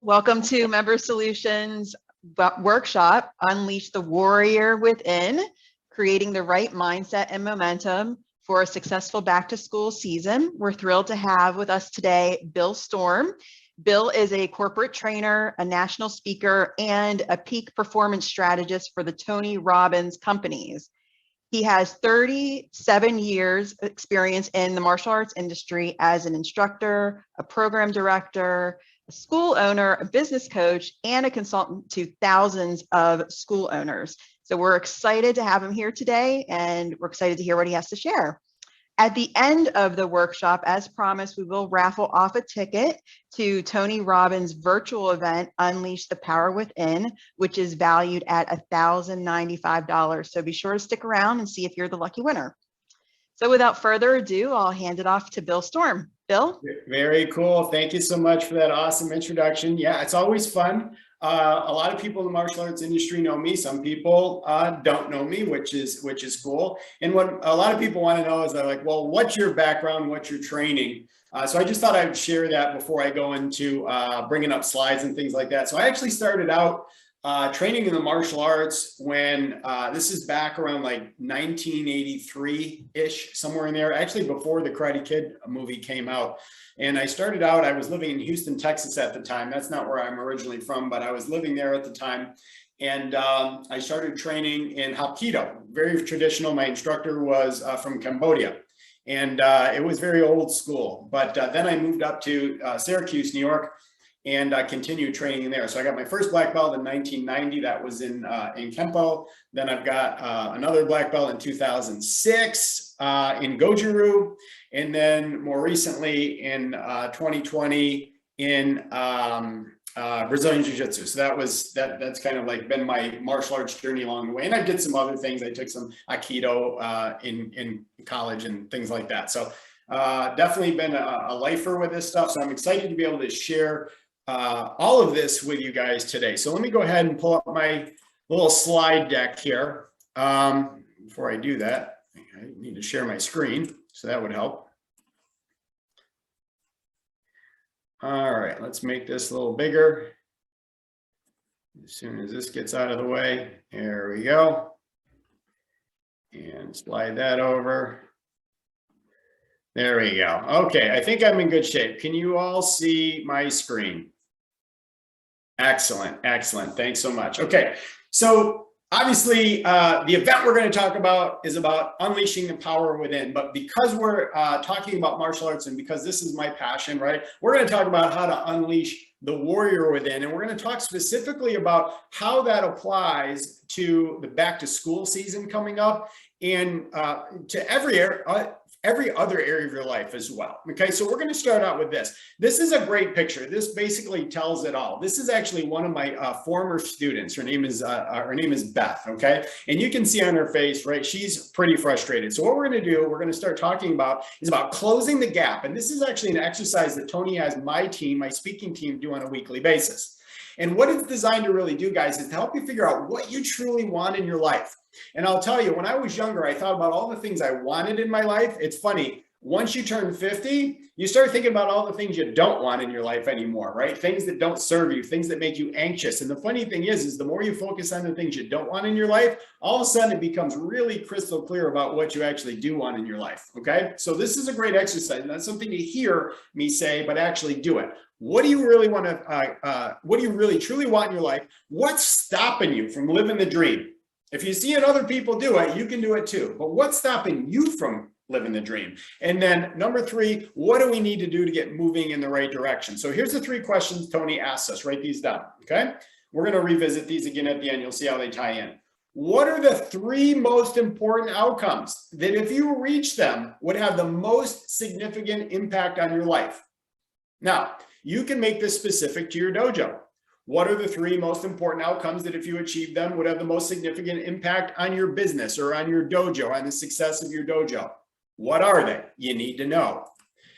Welcome to Member Solutions workshop, Unleash the Warrior Within, creating the right mindset and momentum for a successful back to school season. We're thrilled to have with us today, Bill Storm. Bill is a corporate trainer, a national speaker, and a peak performance strategist for the Tony Robbins companies. He has 37 years experience in the martial arts industry as an instructor, a program director, a school owner, a business coach, and a consultant to thousands of school owners. So we're excited to have him here today, and we're excited to hear what he has to share. At the end of the workshop, as promised, we will raffle off a ticket to Tony Robbins' virtual event, Unleash the Power Within, which is valued at $1,095. So be sure to stick around and see if you're the lucky winner. So without further ado, I'll hand it off to Bill Storm. Bill? Very cool. Thank you so much for that awesome introduction. Yeah, it's always fun. A lot of people in the martial arts industry know me. Some people don't know me, which is cool. And what a lot of people want to know is, they're like, well, what's your background? What's your training? So I just thought I'd share that before I go into bringing up slides and things like that. So I actually started out training in the martial arts when this is back around like 1983-ish, somewhere in there, actually before the Karate Kid movie came out. And I started out, I was living in Houston, Texas at the time. That's not where I'm originally from, but I was living there at the time. And I started training in Hapkido, very traditional. My instructor was from Cambodia. And it was very old school. But then I moved up to Syracuse, New York, and I continued training there. So I got my first black belt in 1990. That was in Kempo. Then I've got another black belt in 2006 in Goju-Ryu. And then more recently in 2020 in Brazilian Jiu-Jitsu. So that's kind of like been my martial arts journey along the way. And I did some other things. I took some Aikido in college and things like that. So definitely been a lifer with this stuff. So I'm excited to be able to share all of this with you guys today. So let me go ahead and pull up my little slide deck here. Before I do that, I need to share my screen, so that would help. All right, let's make this a little bigger. As soon as this gets out of the way, there we go. And slide that over. There we go. Okay, I think I'm in good shape. Can you all see my screen? Excellent, excellent. Thanks so much. Okay, so obviously the event we're going to talk about is about unleashing the power within. But because we're talking about martial arts and because this is my passion, right, we're going to talk about how to unleash the warrior within. And we're going to talk specifically about how that applies to the back to school season coming up and to every other area of your life as well. Okay, so we're going to start out with this. This is a great picture. This basically tells it all. This is actually one of my former students. Her name is Beth. Okay, and you can see on her face, right? She's pretty frustrated. So what we're going to do, we're going to start talking about is about closing the gap. And this is actually an exercise that Tony has my team, my speaking team, do on a weekly basis. And what it's designed to really do, guys, is to help you figure out what you truly want in your life. And I'll tell you, when I was younger, I thought about all the things I wanted in my life. It's funny, once you turn 50, you start thinking about all the things you don't want in your life anymore, right? Things that don't serve you, things that make you anxious. And the funny thing is the more you focus on the things you don't want in your life, all of a sudden it becomes really crystal clear about what you actually do want in your life, okay? So this is a great exercise. Not something to hear me say, but actually do it. What do you really want to, what do you really truly want in your life? What's stopping you from living the dream? If you see other people do it, you can do it too. But what's stopping you from living the dream? And then number 3, what do we need to do to get moving in the right direction? So here's the 3 questions Tony asks us. Write these down, okay? We're going to revisit these again at the end. You'll see how they tie in. What are the 3 most important outcomes that if you reach them would have the most significant impact on your life? Now, you can make this specific to your dojo. What are the 3 most important outcomes that if you achieve them would have the most significant impact on your business or on your dojo, on the success of your dojo? What are they? You need to know.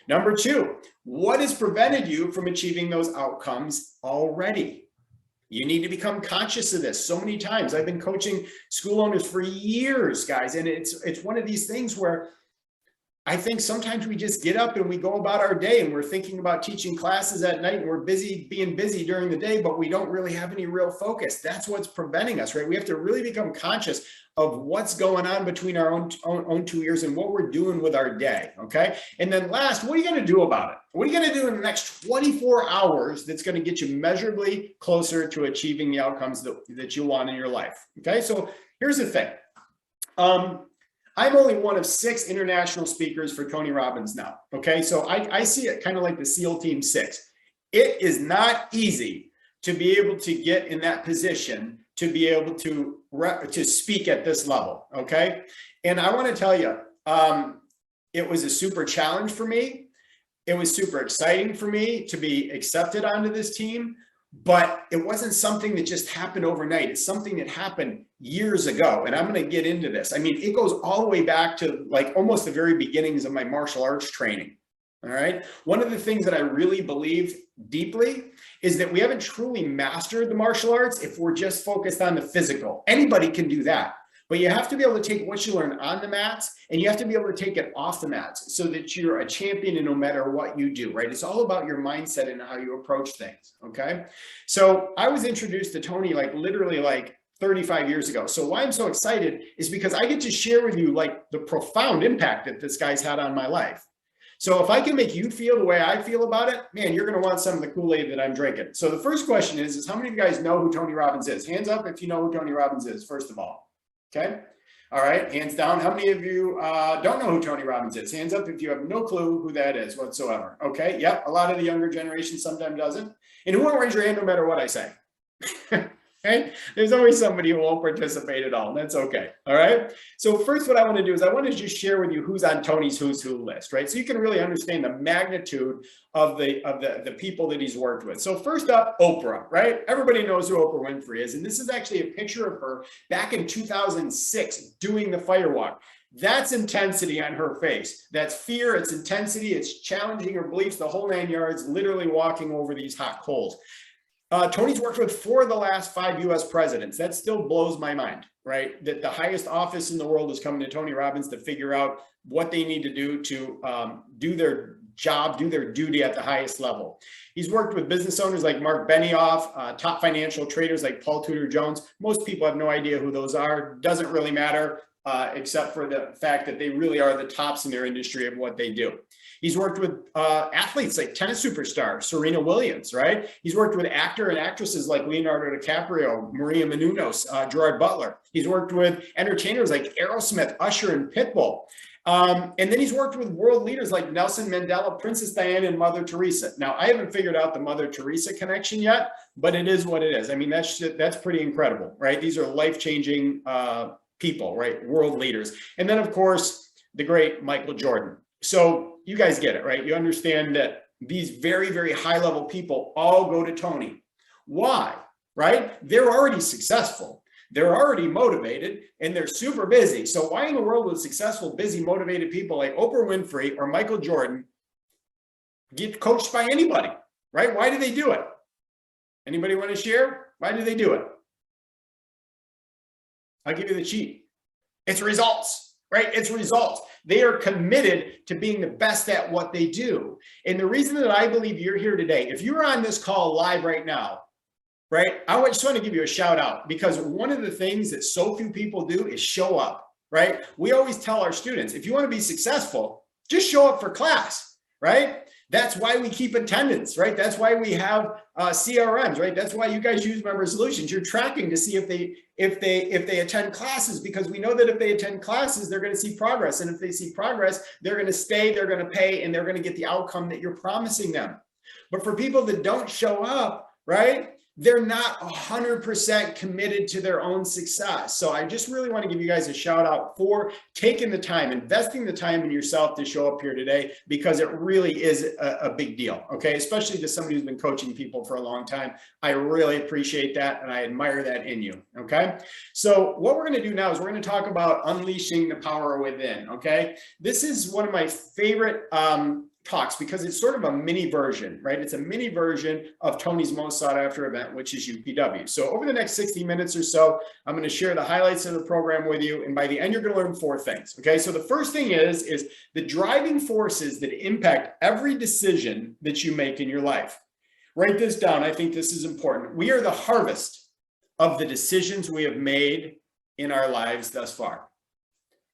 Number 2, what has prevented you from achieving those outcomes already? You need to become conscious of this. So many times I've been coaching school owners for years, guys, and it's one of these things where I think sometimes we just get up and we go about our day and we're thinking about teaching classes at night and we're being busy during the day, but we don't really have any real focus. That's what's preventing us, right? We have to really become conscious of what's going on between our own 2 ears and what we're doing with our day, okay? And then last, what are you going to do about it? What are you going to do in the next 24 hours that's going to get you measurably closer to achieving the outcomes that you want in your life, okay? So here's the thing. I'm only one of 6 international speakers for Tony Robbins now, okay? So I see it kind of like the SEAL Team 6. It is not easy to be able to get in that position to be able to speak at this level, okay? And I want to tell you, it was a super challenge for me. It was super exciting for me to be accepted onto this team, but it wasn't something that just happened overnight. It's something that happened years ago, and I'm going to get into this. I mean, it goes all the way back to like almost the very beginnings of my martial arts training. All right. One of the things that I really believe deeply is that we haven't truly mastered the martial arts if we're just focused on the physical. Anybody can do that, but you have to be able to take what you learn on the mats and you have to be able to take it off the mats so that you're a champion and no matter what you do, right? It's all about your mindset and how you approach things. Okay. So I was introduced to Tony like literally like 35 years ago. So why I'm so excited is because I get to share with you like the profound impact that this guy's had on my life. So if I can make you feel the way I feel about it, man, you're going to want some of the Kool-Aid that I'm drinking. So the first question is how many of you guys know who Tony Robbins is? Hands up if you know who Tony Robbins is, first of all. Okay. All right. Hands down. How many of you don't know who Tony Robbins is? Hands up if you have no clue who that is whatsoever. Okay. Yep. A lot of the younger generation sometimes doesn't. And who won't raise your hand no matter what I say? Okay. There's always somebody who won't participate at all. And that's okay. All right. So first, what I want to do is I want to just share with you who's on Tony's who's who list, right? So you can really understand the magnitude of the people that he's worked with. So first up, Oprah, right? Everybody knows who Oprah Winfrey is. And this is actually a picture of her back in 2006 doing the fire walk. That's intensity on her face. That's fear. It's intensity. It's challenging her beliefs, the whole 9 yards, literally walking over these hot coals. Tony's worked with 4 of the last 5 US presidents. That still blows my mind, right? That the highest office in the world is coming to Tony Robbins to figure out what they need to do to do their job, do their duty at the highest level. He's worked with business owners like Mark Benioff, top financial traders like Paul Tudor Jones. Most people have no idea who those are. Doesn't really matter, except for the fact that they really are the tops in their industry of what they do. He's worked with athletes like tennis superstar Serena Williams, right? He's worked with actor and actresses like Leonardo DiCaprio, Maria Menounos, Gerard Butler. He's worked with entertainers like Aerosmith, Usher, and Pitbull. And then he's worked with world leaders like Nelson Mandela, Princess Diana, and Mother Teresa. Now, I haven't figured out the Mother Teresa connection yet, but it is what it is. I mean, that's pretty incredible, right? These are life-changing people, right? World leaders. And then, of course, the great Michael Jordan. So you guys get it, right? You understand that these very, very high-level people all go to Tony. Why, right? They're already successful. They're already motivated and they're super busy. So why in the world would successful, busy, motivated people like Oprah Winfrey or Michael Jordan get coached by anybody, right? Why do they do it? Anybody want to share? Why do they do it? I'll give you the cheat. It's results, right? It's results. They are committed to being the best at what they do. And the reason that I believe you're here today, if you're on this call live right now, right? I just want to give you a shout out because one of the things that so few people do is show up, right? We always tell our students, if you want to be successful, just show up for class, right? That's why we keep attendance, right? That's why we have CRMs, right? That's why you guys use Member Solutions. You're tracking to see if they attend classes, because we know that if they attend classes, they're going to see progress. And if they see progress, they're going to stay, they're going to pay, and they're going to get the outcome that you're promising them. But for people that don't show up, right? They're not 100% committed to their own success. So I just really want to give you guys a shout out for taking the time, investing the time in yourself to show up here today, because it really is a big deal. Okay. Especially to somebody who's been coaching people for a long time. I really appreciate that. And I admire that in you. Okay. So what we're going to do now is we're going to talk about unleashing the power within. Okay. This is one of my favorite talks because it's sort of a mini version, right? It's a mini version of Tony's most sought after event, which is UPW. So over the next 60 minutes or so, I'm going to share the highlights of the program with you. And by the end, you're going to learn 4 things. Okay. So the first thing is the driving forces that impact every decision that you make in your life. Write this down. I think this is important. We are the harvest of the decisions we have made in our lives thus far.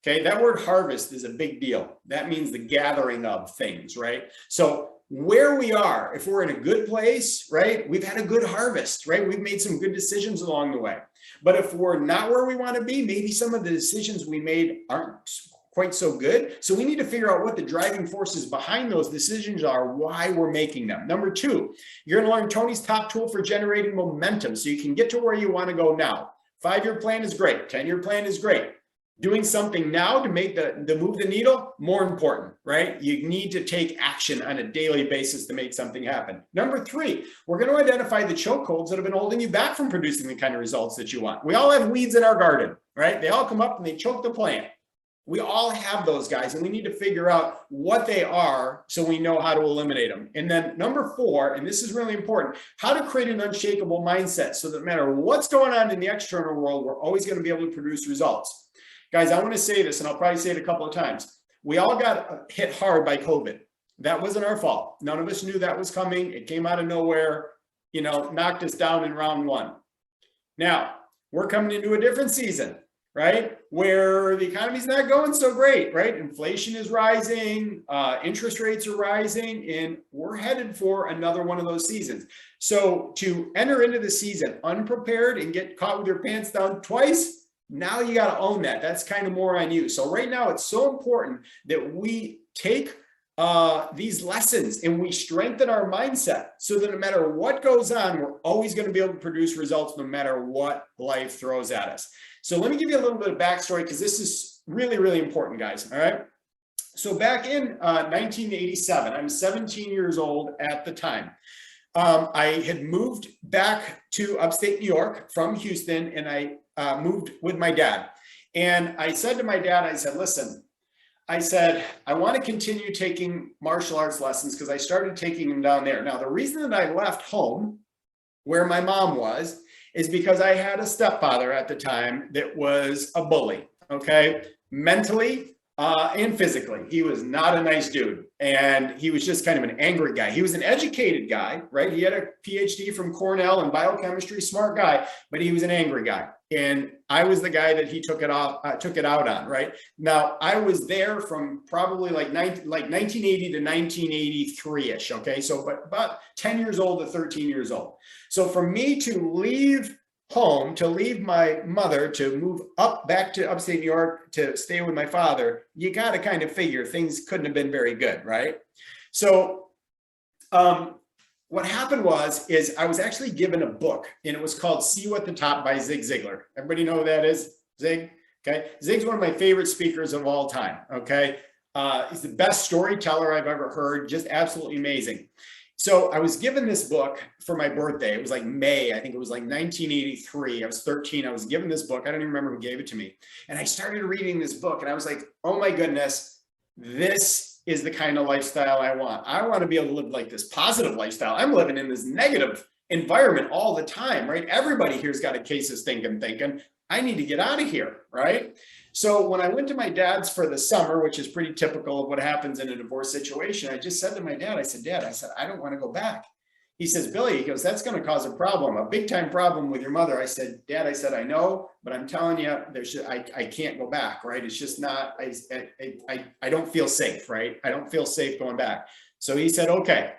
Okay, that word harvest is a big deal. That means the gathering of things, right? So where we are, if we're in a good place, right, we've had a good harvest, right? We've made some good decisions along the way. But if we're not where we want to be, maybe some of the decisions we made aren't quite so good. So we need to figure out what the driving forces behind those decisions are, why we're making them. Number 2, you're going to learn Tony's top tool for generating momentum so you can get to where you want to go now. 5-year plan is great. 10-year plan is great. Doing something now to make the move the needle, more important, right? You need to take action on a daily basis to make something happen. Number 3, we're going to identify the chokeholds that have been holding you back from producing the kind of results that you want. We all have weeds in our garden, right? They all come up and they choke the plant. We all have those guys, and we need to figure out what they are so we know how to eliminate them. And then number 4, and this is really important, how to create an unshakable mindset so that no matter what's going on in the external world, we're always going to be able to produce results. Guys, I want to say this, and I'll probably say it a couple of times. We all got hit hard by COVID. That wasn't our fault. None of us knew that was coming. It came out of nowhere, knocked us down in round 1. Now, we're coming into a different season, right? Where the economy's not going so great, right? Inflation is rising, interest rates are rising, and we're headed for another one of those seasons. So to enter into the season unprepared and get caught with your pants down twice, now you got to own that. That's kind of more on you. So right now, it's so important that we take these lessons and we strengthen our mindset so that no matter what goes on, we're always going to be able to produce results no matter what life throws at us. So let me give you a little bit of backstory because this is really, really important, guys. All right. So back in 1987, I'm 17 years old at the time. I had moved back to upstate New York from Houston, and I moved with my dad. And I said to my dad, I said, listen, I said, I want to continue taking martial arts lessons because I started taking them down there. Now, the reason that I left home where my mom was is because I had a stepfather at the time that was a bully, okay? Mentally and physically. He was not a nice dude. And he was just kind of an angry guy. He was an educated guy, right? He had a PhD from Cornell in biochemistry, smart guy, but he was an angry guy. And I was the guy that he took it out on, right? Now, I was there from probably like 1980 to 1983-ish, okay? So but about 10 years old to 13 years old. So for me to leave home, to leave my mother, to move up back to upstate New York, to stay with my father, you got to kind of figure things couldn't have been very good, right? So what happened is I was actually given a book, and it was called See You at the Top by Zig Ziglar. Everybody know who that is? Zig? Okay. Zig's one of my favorite speakers of all time. Okay. He's the best storyteller I've ever heard. Just absolutely amazing. So I was given this book for my birthday. It was like May, I think it was like 1983. I was 13. I was given this book. I don't even remember who gave it to me. And I started reading this book, and I was like, oh my goodness, this is the kind of lifestyle I want. I want to be able to live like this positive lifestyle. I'm living in this negative environment all the time, right? Everybody here's got a case of thinking, I need to get out of here, right? So when I went to my dad's for the summer, which is pretty typical of what happens in a divorce situation, I just said to my dad, I said, Dad, I don't want to go back. He says, Billy, he goes, that's going to cause a problem, a big time problem with your mother. I said, Dad, I know, but I'm telling you, I can't go back, right? It's just not, I don't feel safe, right? I don't feel safe going back. So he said, okay.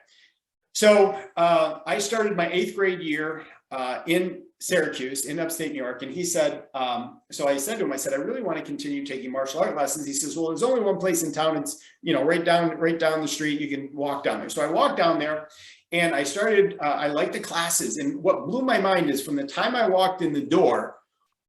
So I started my 8th grade year in Syracuse in upstate New York. And he said, so I said to him, I said, I really want to continue taking martial art lessons. He says, well, there's only one place in town. It's, right down the street. You can walk down there. So I walked down there and I started, I liked the classes. And what blew my mind is from the time I walked in the door,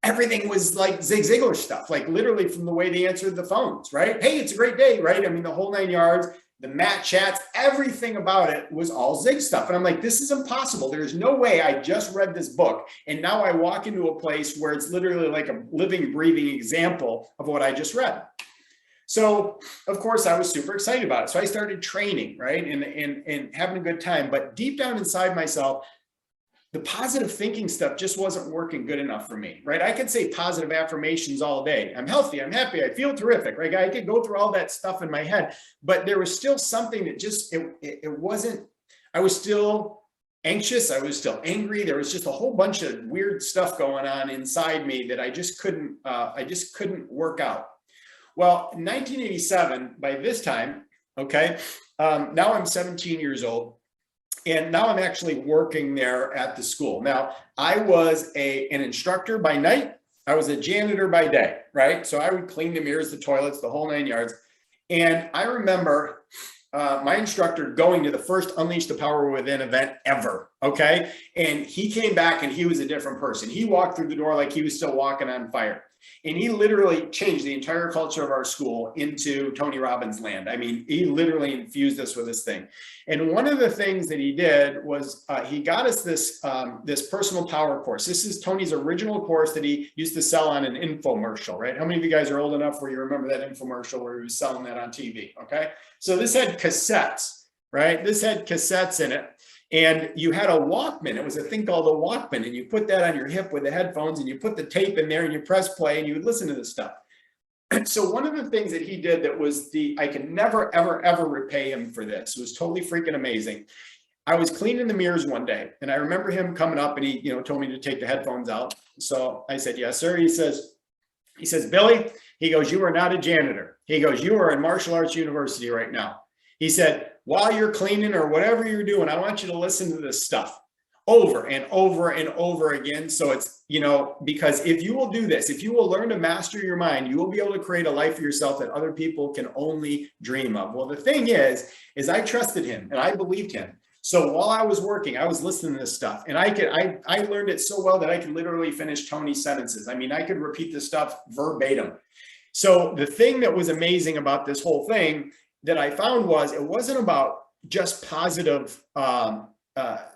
everything was like Zig Ziglar stuff, like literally from the way they answered the phones, right? Hey, it's a great day, right? I mean, the whole 9 yards. The mat chats, everything about it was all Zig stuff. And I'm like, this is impossible. There's no way I just read this book. And now I walk into a place where it's literally like a living, breathing example of what I just read. So of course I was super excited about it. So I started training, right? And having a good time, but deep down inside myself, the positive thinking stuff just wasn't working good enough for me, right? I could say positive affirmations all day. I'm healthy, I'm happy, I feel terrific, right? I could go through all that stuff in my head, but there was still something that just, it wasn't, I was still anxious, I was still angry. There was just a whole bunch of weird stuff going on inside me that I just couldn't work out. Well, in 1987, by this time, okay, now I'm 17 years old. And now I'm actually working there at the school. Now, I was an instructor by night. I was a janitor by day, right? So I would clean the mirrors, the toilets, the whole 9 yards. And I remember my instructor going to the first Unleash the Power Within event ever, okay? And he came back and he was a different person. He walked through the door like he was still walking on fire. And he literally changed the entire culture of our school into Tony Robbins land. I mean, he literally infused us with this thing. And one of the things that he did was he got us this, this personal power course. This is Tony's original course that he used to sell on an infomercial, right? How many of you guys are old enough where you remember that infomercial where he was selling that on TV, okay? So this had cassettes, right? This had cassettes in it. And you had a Walkman. It was a thing called a Walkman. And you put that on your hip with the headphones and you put the tape in there and you press play and you would listen to this stuff. So one of the things that he did that was I can never, ever, ever repay him for this. It was totally freaking amazing. I was cleaning the mirrors one day and I remember him coming up and he, told me to take the headphones out. So I said, yes, sir. He says, Billy, he goes, you are not a janitor. He goes, you are in Martial Arts University right now. He said, while you're cleaning or whatever you're doing, I want you to listen to this stuff over and over and over again. So it's, because if you will do this, if you will learn to master your mind, you will be able to create a life for yourself that other people can only dream of. Well, the thing is I trusted him and I believed him. So while I was working, I was listening to this stuff and I learned it so well that I could literally finish Tony's sentences. I mean, I could repeat this stuff verbatim. So the thing that was amazing about this whole thing that I found was it wasn't about just positive,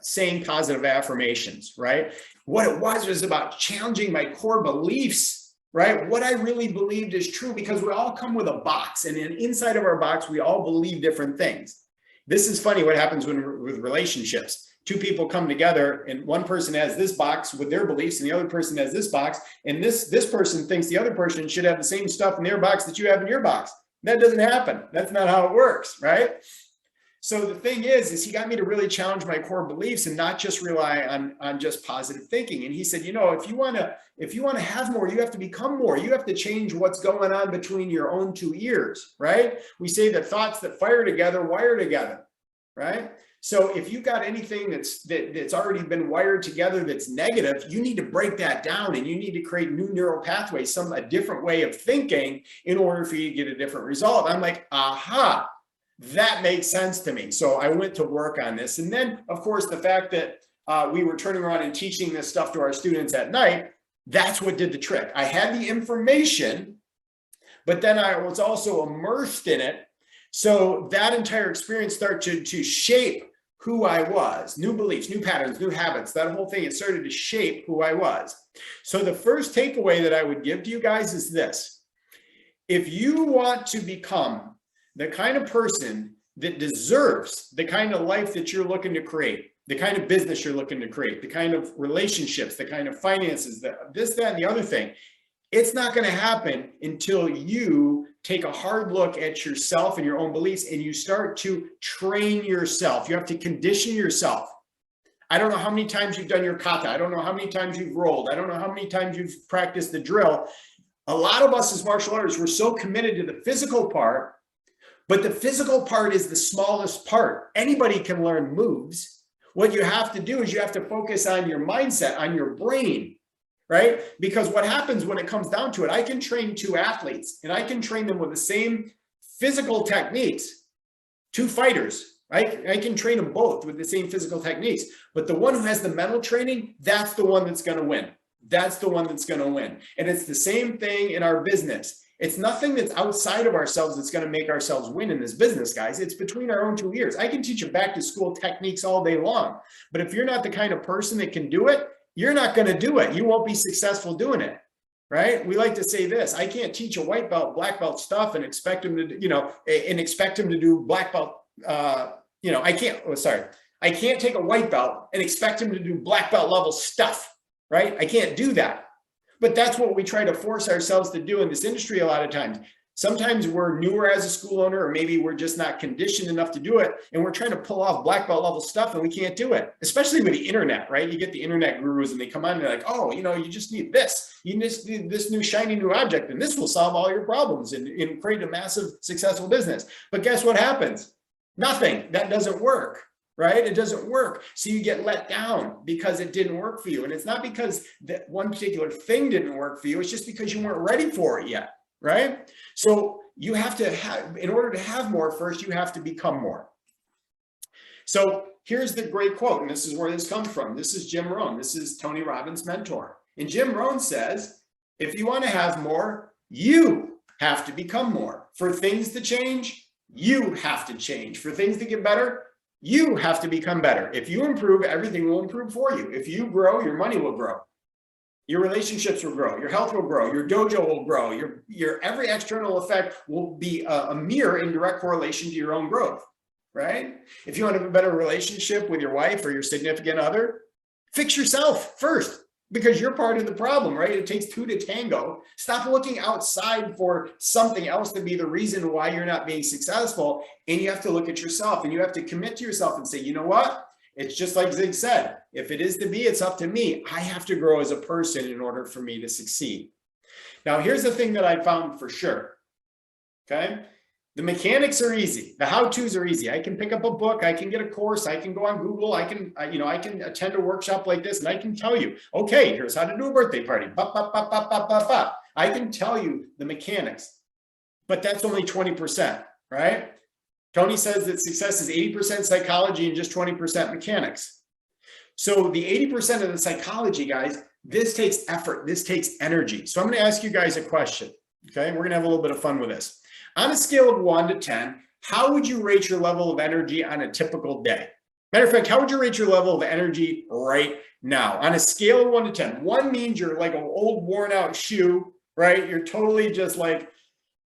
saying positive affirmations, right? What it was about challenging my core beliefs, right? What I really believed is true because we all come with a box and inside of our box, we all believe different things. This is funny what happens with relationships. Two people come together and one person has this box with their beliefs and the other person has this box. And this person thinks the other person should have the same stuff in their box that you have in your box. That doesn't happen. That's not how it works, right? So the thing is he got me to really challenge my core beliefs and not just rely on just positive thinking. And he said, if you want to have more, you have to become more. You have to change what's going on between your own two ears, right? We say that thoughts that fire together, wire together, right? So if you've got anything that's already been wired together that's negative, you need to break that down and you need to create new neural pathways, a different way of thinking in order for you to get a different result. I'm like, aha, that makes sense to me. So I went to work on this. And then, of course, the fact that we were turning around and teaching this stuff to our students at night, that's what did the trick. I had the information, but then I was also immersed in it. So that entire experience started to shape who I was, new beliefs, new patterns, new habits, that whole thing, it started to shape who I was. So the first takeaway that I would give to you guys is this. If you want to become the kind of person that deserves the kind of life that you're looking to create, the kind of business you're looking to create, the kind of relationships, the kind of finances, this, that, and the other thing, it's not going to happen until you take a hard look at yourself and your own beliefs and you start to train yourself. You have to condition yourself. I don't know how many times you've done your kata. I don't know how many times you've rolled. I don't know how many times you've practiced the drill. A lot of us as martial artists, we're so committed to the physical part, but the physical part is the smallest part. Anybody can learn moves. What you have to do is you have to focus on your mindset, on your brain. Right? Because what happens when it comes down to it, I can train two athletes and I can train them with the same physical techniques, two fighters, right? I can train them both with the same physical techniques, but the one who has the mental training, that's the one that's going to win. That's the one that's going to win. And it's the same thing in our business. It's nothing that's outside of ourselves that's going to make ourselves win in this business, guys. It's between our own two ears. I can teach you back to school techniques all day long, but if you're not the kind of person that can do it, you're not going to do it. You won't be successful doing it, right? We like to say this: I can't teach a white belt black belt stuff and expect him to, do black belt. I can't. Oh, sorry, I can't take a white belt and expect him to do black belt level stuff, right? I can't do that. But that's what we try to force ourselves to do in this industry a lot of times. Sometimes we're newer as a school owner, or maybe we're just not conditioned enough to do it, and we're trying to pull off black belt level stuff and we can't do it, especially with the internet, right? You get the internet gurus and they come on and they're like, oh, you just need this. You just need this new shiny new object, and this will solve all your problems and create a massive successful business. But guess what happens? Nothing. That doesn't work, right? It doesn't work. So you get let down because it didn't work for you. And it's not because that one particular thing didn't work for you. It's just because you weren't ready for it yet. Right? So you have to have, in order to have more, first, you have to become more. So here's the great quote, and this is where this comes from. This is Jim Rohn. This is Tony Robbins' mentor. And Jim Rohn says, if you want to have more, you have to become more. For things to change, you have to change. For things to get better, you have to become better. If you improve, everything will improve for you. If you grow, your money will grow. Your relationships will grow, your health will grow, your dojo will grow, your every external effect will be a mirror in direct correlation to your own growth, right? If you want to have a better relationship with your wife or your significant other, fix yourself first, because you're part of the problem, right? It takes two to tango. Stop looking outside for something else to be the reason why you're not being successful. And you have to look at yourself, and you have to commit to yourself and say, you know what? It's just like Zig said, if it is to be, it's up to me. I have to grow as a person in order for me to succeed. Now, here's the thing that I found for sure, okay? The mechanics are easy. The how-tos are easy. I can pick up a book. I can get a course. I can go on Google. I can attend a workshop like this, and I can tell you, okay, here's how to do a birthday party. I can tell you the mechanics, but that's only 20%, right? Tony says that success is 80% psychology and just 20% mechanics. So the 80% of the psychology, guys, this takes effort. This takes energy. So I'm going to ask you guys a question. Okay. We're going to have a little bit of fun with this. On a scale of 1 to 10, how would you rate your level of energy on a typical day? Matter of fact, how would you rate your level of energy right now? On a scale of 1 to 10, 1 means you're like an old worn out shoe, right? You're totally just like,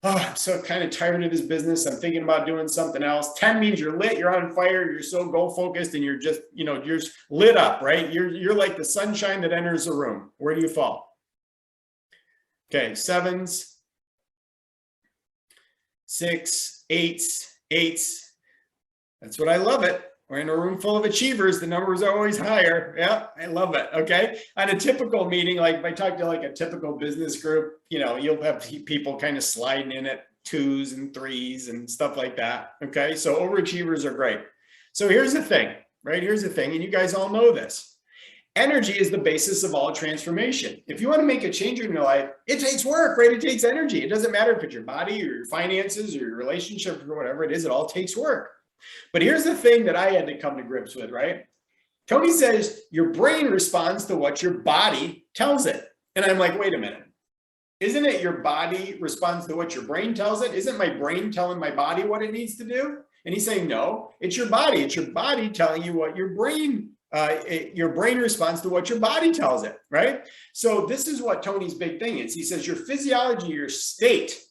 oh, I'm so kind of tired of this business. I'm thinking about doing something else. 10 means you're lit, you're on fire, you're so goal focused, and you're just, you're just lit up, right? You're like the sunshine that enters a room. Where do you fall? Okay, 7s, 6, 8s. That's what I love it. We're in a room full of achievers. The numbers are always higher. Yeah, I love it. Okay. On a typical meeting, like if I talk to like a typical business group, you'll have people kind of sliding in at 2s and 3s and stuff like that. Okay. So overachievers are great. So here's the thing, right? Here's the thing. And you guys all know this. Energy is the basis of all transformation. If you want to make a change in your life, it takes work, right? It takes energy. It doesn't matter if it's your body or your finances or your relationship or whatever it is. It all takes work. But here's the thing that I had to come to grips with, right? Tony says your brain responds to what your body tells it. And I'm like, wait a minute. Isn't it your body responds to what your brain tells it? Isn't my brain telling my body what it needs to do? And he's saying, no, it's your body. It's your body telling you what your brain responds to what your body tells it, right? So this is what Tony's big thing is. He says your physiology, your state,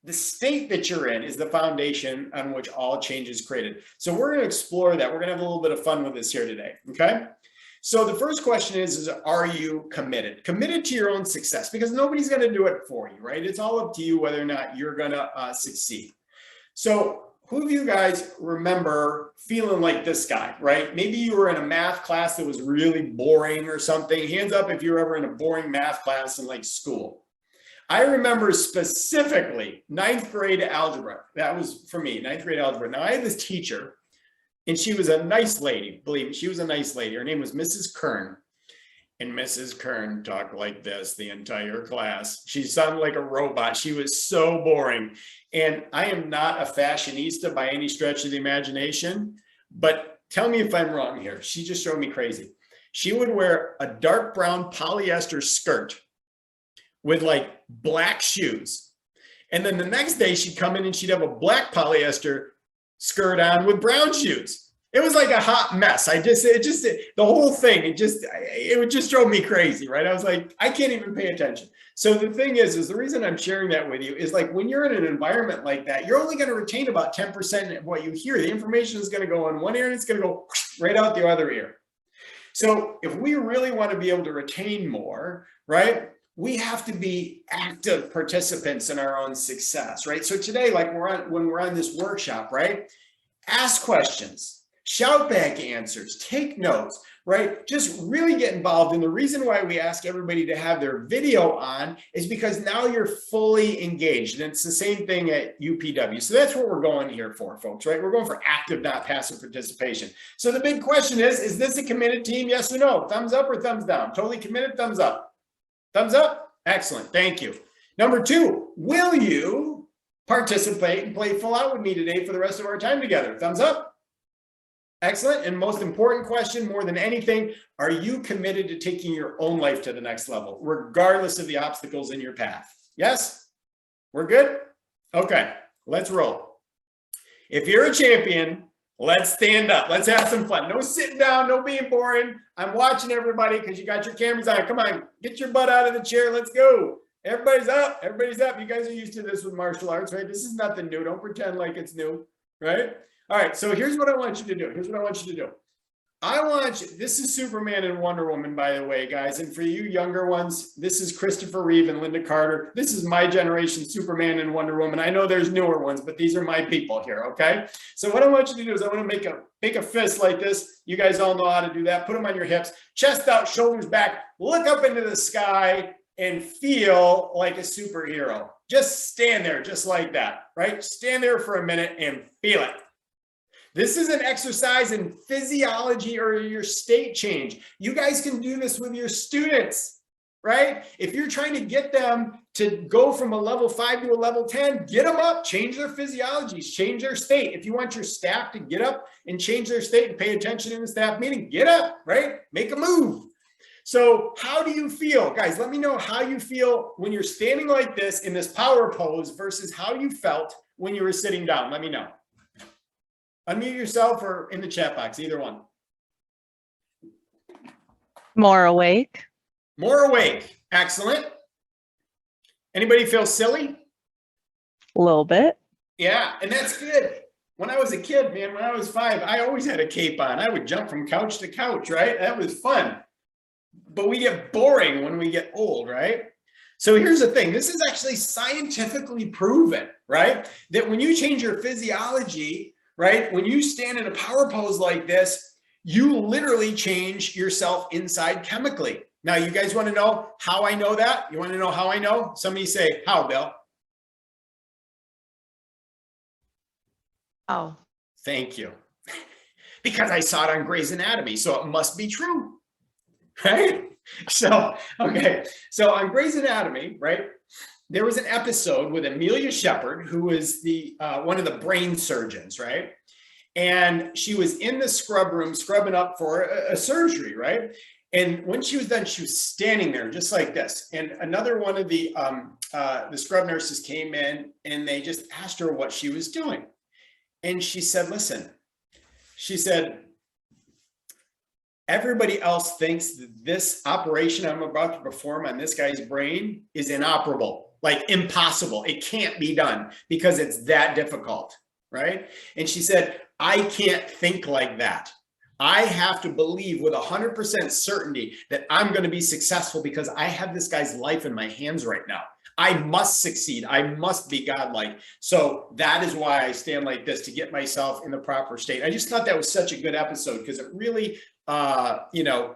the state that you're in is the foundation on which all change is created. So we're going to explore that. We're going to have a little bit of fun with this here today. Okay. So the first question is are you committed? Committed to your own success, because nobody's going to do it for you, right? It's all up to you whether or not you're going to succeed. So who of you guys remember feeling like this guy, right? Maybe you were in a math class that was really boring or something. Hands up if you were ever in a boring math class in like school. I remember specifically 9th grade algebra. That was for me, 9th grade algebra. Now I had this teacher and she was a nice lady. Believe me, she was a nice lady. Her name was Mrs. Kern. And Mrs. Kern talked like this the entire class. She sounded like a robot. She was so boring. And I am not a fashionista by any stretch of the imagination, but tell me if I'm wrong here. She just drove me crazy. She would wear a dark brown polyester skirt with like black shoes. And then the next day she'd come in and she'd have a black polyester skirt on with brown shoes. It was like a hot mess. The whole thing, it just drove me crazy, right? I was like, I can't even pay attention. So the thing is the reason I'm sharing that with you is like when you're in an environment like that, you're only going to retain about 10% of what you hear. The information is going to go in one ear and it's going to go right out the other ear. So if we really want to be able to retain more, right, we have to be active participants in our own success, right? So today, like when we're on this workshop, right, ask questions, shout back answers, take notes, right? Just really get involved. And the reason why we ask everybody to have their video on is because now you're fully engaged. And it's the same thing at UPW. So that's what we're going here for, folks, right? We're going for active, not passive participation. So the big question is this a committed team? Yes or no? Thumbs up or thumbs down? Totally committed, thumbs up. Thumbs up? Excellent, thank you. Number two, will you participate and play full out with me today for the rest of our time together? Thumbs up. Excellent. And most important question, more than anything, are you committed to taking your own life to the next level, regardless of the obstacles in your path? Yes? We're good? Okay, let's roll. If you're a champion, let's stand up. Let's have some fun. No sitting down, no being boring. I'm watching everybody because you got your cameras on. Come on, get your butt out of the chair. Let's go. Everybody's up. Everybody's up. You guys are used to this with martial arts, right? This is nothing new. Don't pretend like it's new, right? All right, so here's what I want you to do. This is Superman and Wonder Woman, by the way, guys. And for you younger ones, this is Christopher Reeve and Linda Carter. This is my generation, Superman and Wonder Woman. I know there's newer ones, but these are my people here, okay? So what I want you to do is I want to make a fist like this. You guys all know how to do that. Put them on your hips, chest out, shoulders back, look up into the sky and feel like a superhero. Just stand there, just like that, right? Stand there for a minute and feel it. This is an exercise in physiology or your state change. You guys can do this with your students, right? If you're trying to get them to go from a level 5 to a level 10, get them up, change their physiologies, change their state. If you want your staff to get up and change their state and pay attention in the staff meeting, get up, right? Make a move. So how do you feel? Guys, let me know how you feel when you're standing like this in this power pose versus how you felt when you were sitting down. Let me know. Unmute yourself or in the chat box, either one. More awake. More awake. Excellent. Anybody feel silly? A little bit. Yeah, and that's good. When I was a kid, man, when I was 5, I always had a cape on. I would jump from couch to couch, right? That was fun. But we get boring when we get old, right? So here's the thing. This is actually scientifically proven, right? That when you change your physiology, right? When you stand in a power pose like this, you literally change yourself inside chemically. Now, you guys want to know how I know that? You want to know how I know? Somebody say, how, Bill? Oh. Thank you. Because I saw it on Grey's Anatomy, so it must be true, right? So, okay. So on Grey's Anatomy, right? There was an episode with Amelia Shepherd, who is the one of the brain surgeons, right? And she was in the scrub room scrubbing up for a surgery, right? And when she was done, she was standing there just like this. And another one of the scrub nurses came in and they just asked her what she was doing. And she said, listen, she said, everybody else thinks that this operation I'm about to perform on this guy's brain is inoperable. Like impossible. It can't be done because it's that difficult, right? And she said, I can't think like that. I have to believe with 100% certainty that I'm going to be successful because I have this guy's life in my hands right now. I must succeed. I must be godlike. So that is why I stand like this, to get myself in the proper state. I just thought that was such a good episode because it really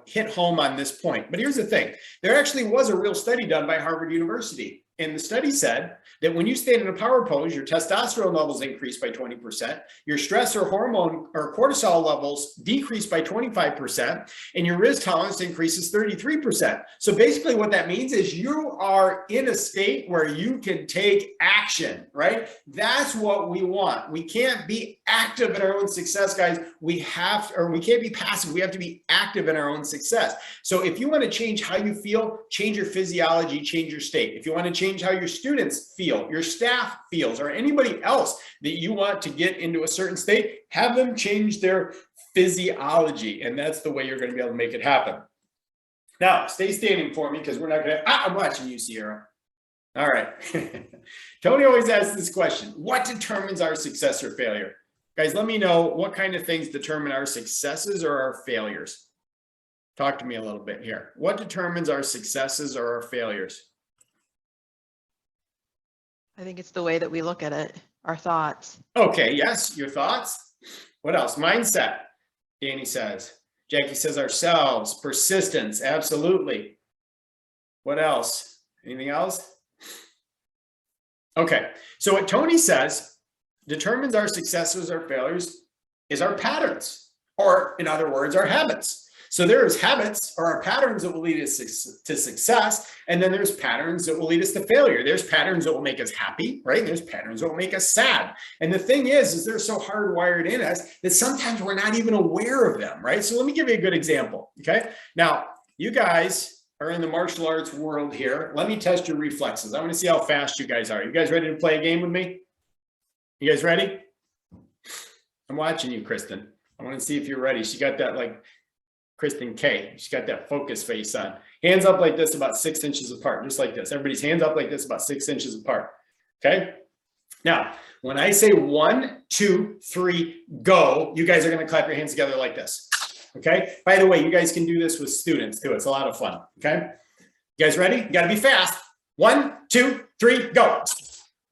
hit home on this point. But here's the thing. There actually was a real study done by Harvard University. And the study said that when you stand in a power pose, your testosterone levels increase by 20%, your stress or hormone or cortisol levels decrease by 25%, and your risk tolerance increases 33%. So basically what that means is you are in a state where you can take action, right? That's what we want. We can't be active in our own success, guys. We can't be passive. We have to be active in our own success. So if you want to change how you feel, change your physiology, change your state. If you want to change how your students feel, your staff feels, or anybody else that you want to get into a certain state, have them change their physiology, and that's the way you're going to be able to make it happen. Now, stay standing for me because we're not going to, I'm watching you, Sierra. All right. Tony always asks this question: what determines our success or failure? Guys, let me know what kind of things determine our successes or our failures. Talk to me a little bit here. What determines our successes or our failures? I think it's the way that we look at it, our thoughts. Okay, yes, your thoughts. What else? Mindset, Danny says. Jackie says ourselves, persistence, absolutely. What else? Anything else? Okay, so what Tony says determines our successes or failures is our patterns, or in other words, our habits. So there's habits or our patterns that will lead us to success, and then there's patterns that will lead us to failure. There's patterns that will make us happy, right? There's patterns that will make us sad. And the thing is they're so hardwired in us that sometimes we're not even aware of them, right? So let me give you a good example, okay? Now, you guys are in the martial arts world here. Let me test your reflexes. I want to see how fast you guys are. You guys ready to play a game with me? You guys ready? I'm watching you, Kristen. I want to see if you're ready. She got that like Kristen K. She's got that focus face on. Hands up like this, about 6 inches apart, just like this. Everybody's hands up like this, about 6 inches apart. Okay. Now, when I say 1, 2, 3, go, you guys are going to clap your hands together like this. Okay. By the way, you guys can do this with students too. It's a lot of fun. Okay. You guys ready? You got to be fast. 1, 2, 3, go.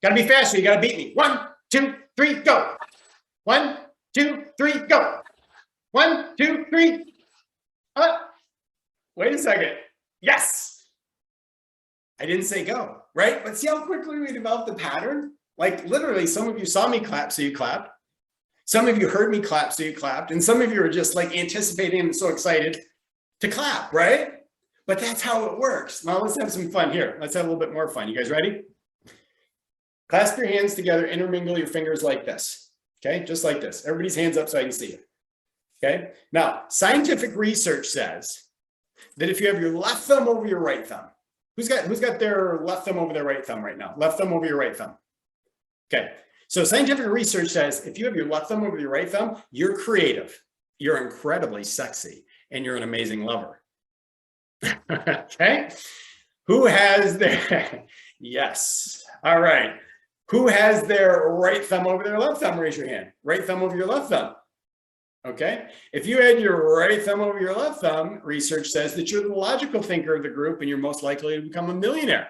Got to be faster. You got to beat me. 1, 2, 3, go. 1, 2, 3, go. 1, 2, 3. Wait a second. Yes. I didn't say go, right? But see how quickly we developed the pattern? Like literally, some of you saw me clap, so you clapped. Some of you heard me clap, so you clapped. And some of you are just like anticipating and so excited to clap, right? But that's how it works. Now let's have some fun here. Let's have a little bit more fun. You guys ready? Clasp your hands together, intermingle your fingers like this. Okay, just like this. Everybody's hands up so I can see you. Okay, now scientific research says that if you have your left thumb over your right thumb, who's got their left thumb over their right thumb right now? Left thumb over your right thumb. Okay, so scientific research says if you have your left thumb over your right thumb, you're creative, you're incredibly sexy, and you're an amazing lover. Okay, who has their, yes, all right. Who has their right thumb over their left thumb? Raise your hand. Right thumb over your left thumb. Okay. If you had your right thumb over your left thumb, research says that you're the logical thinker of the group and you're most likely to become a millionaire.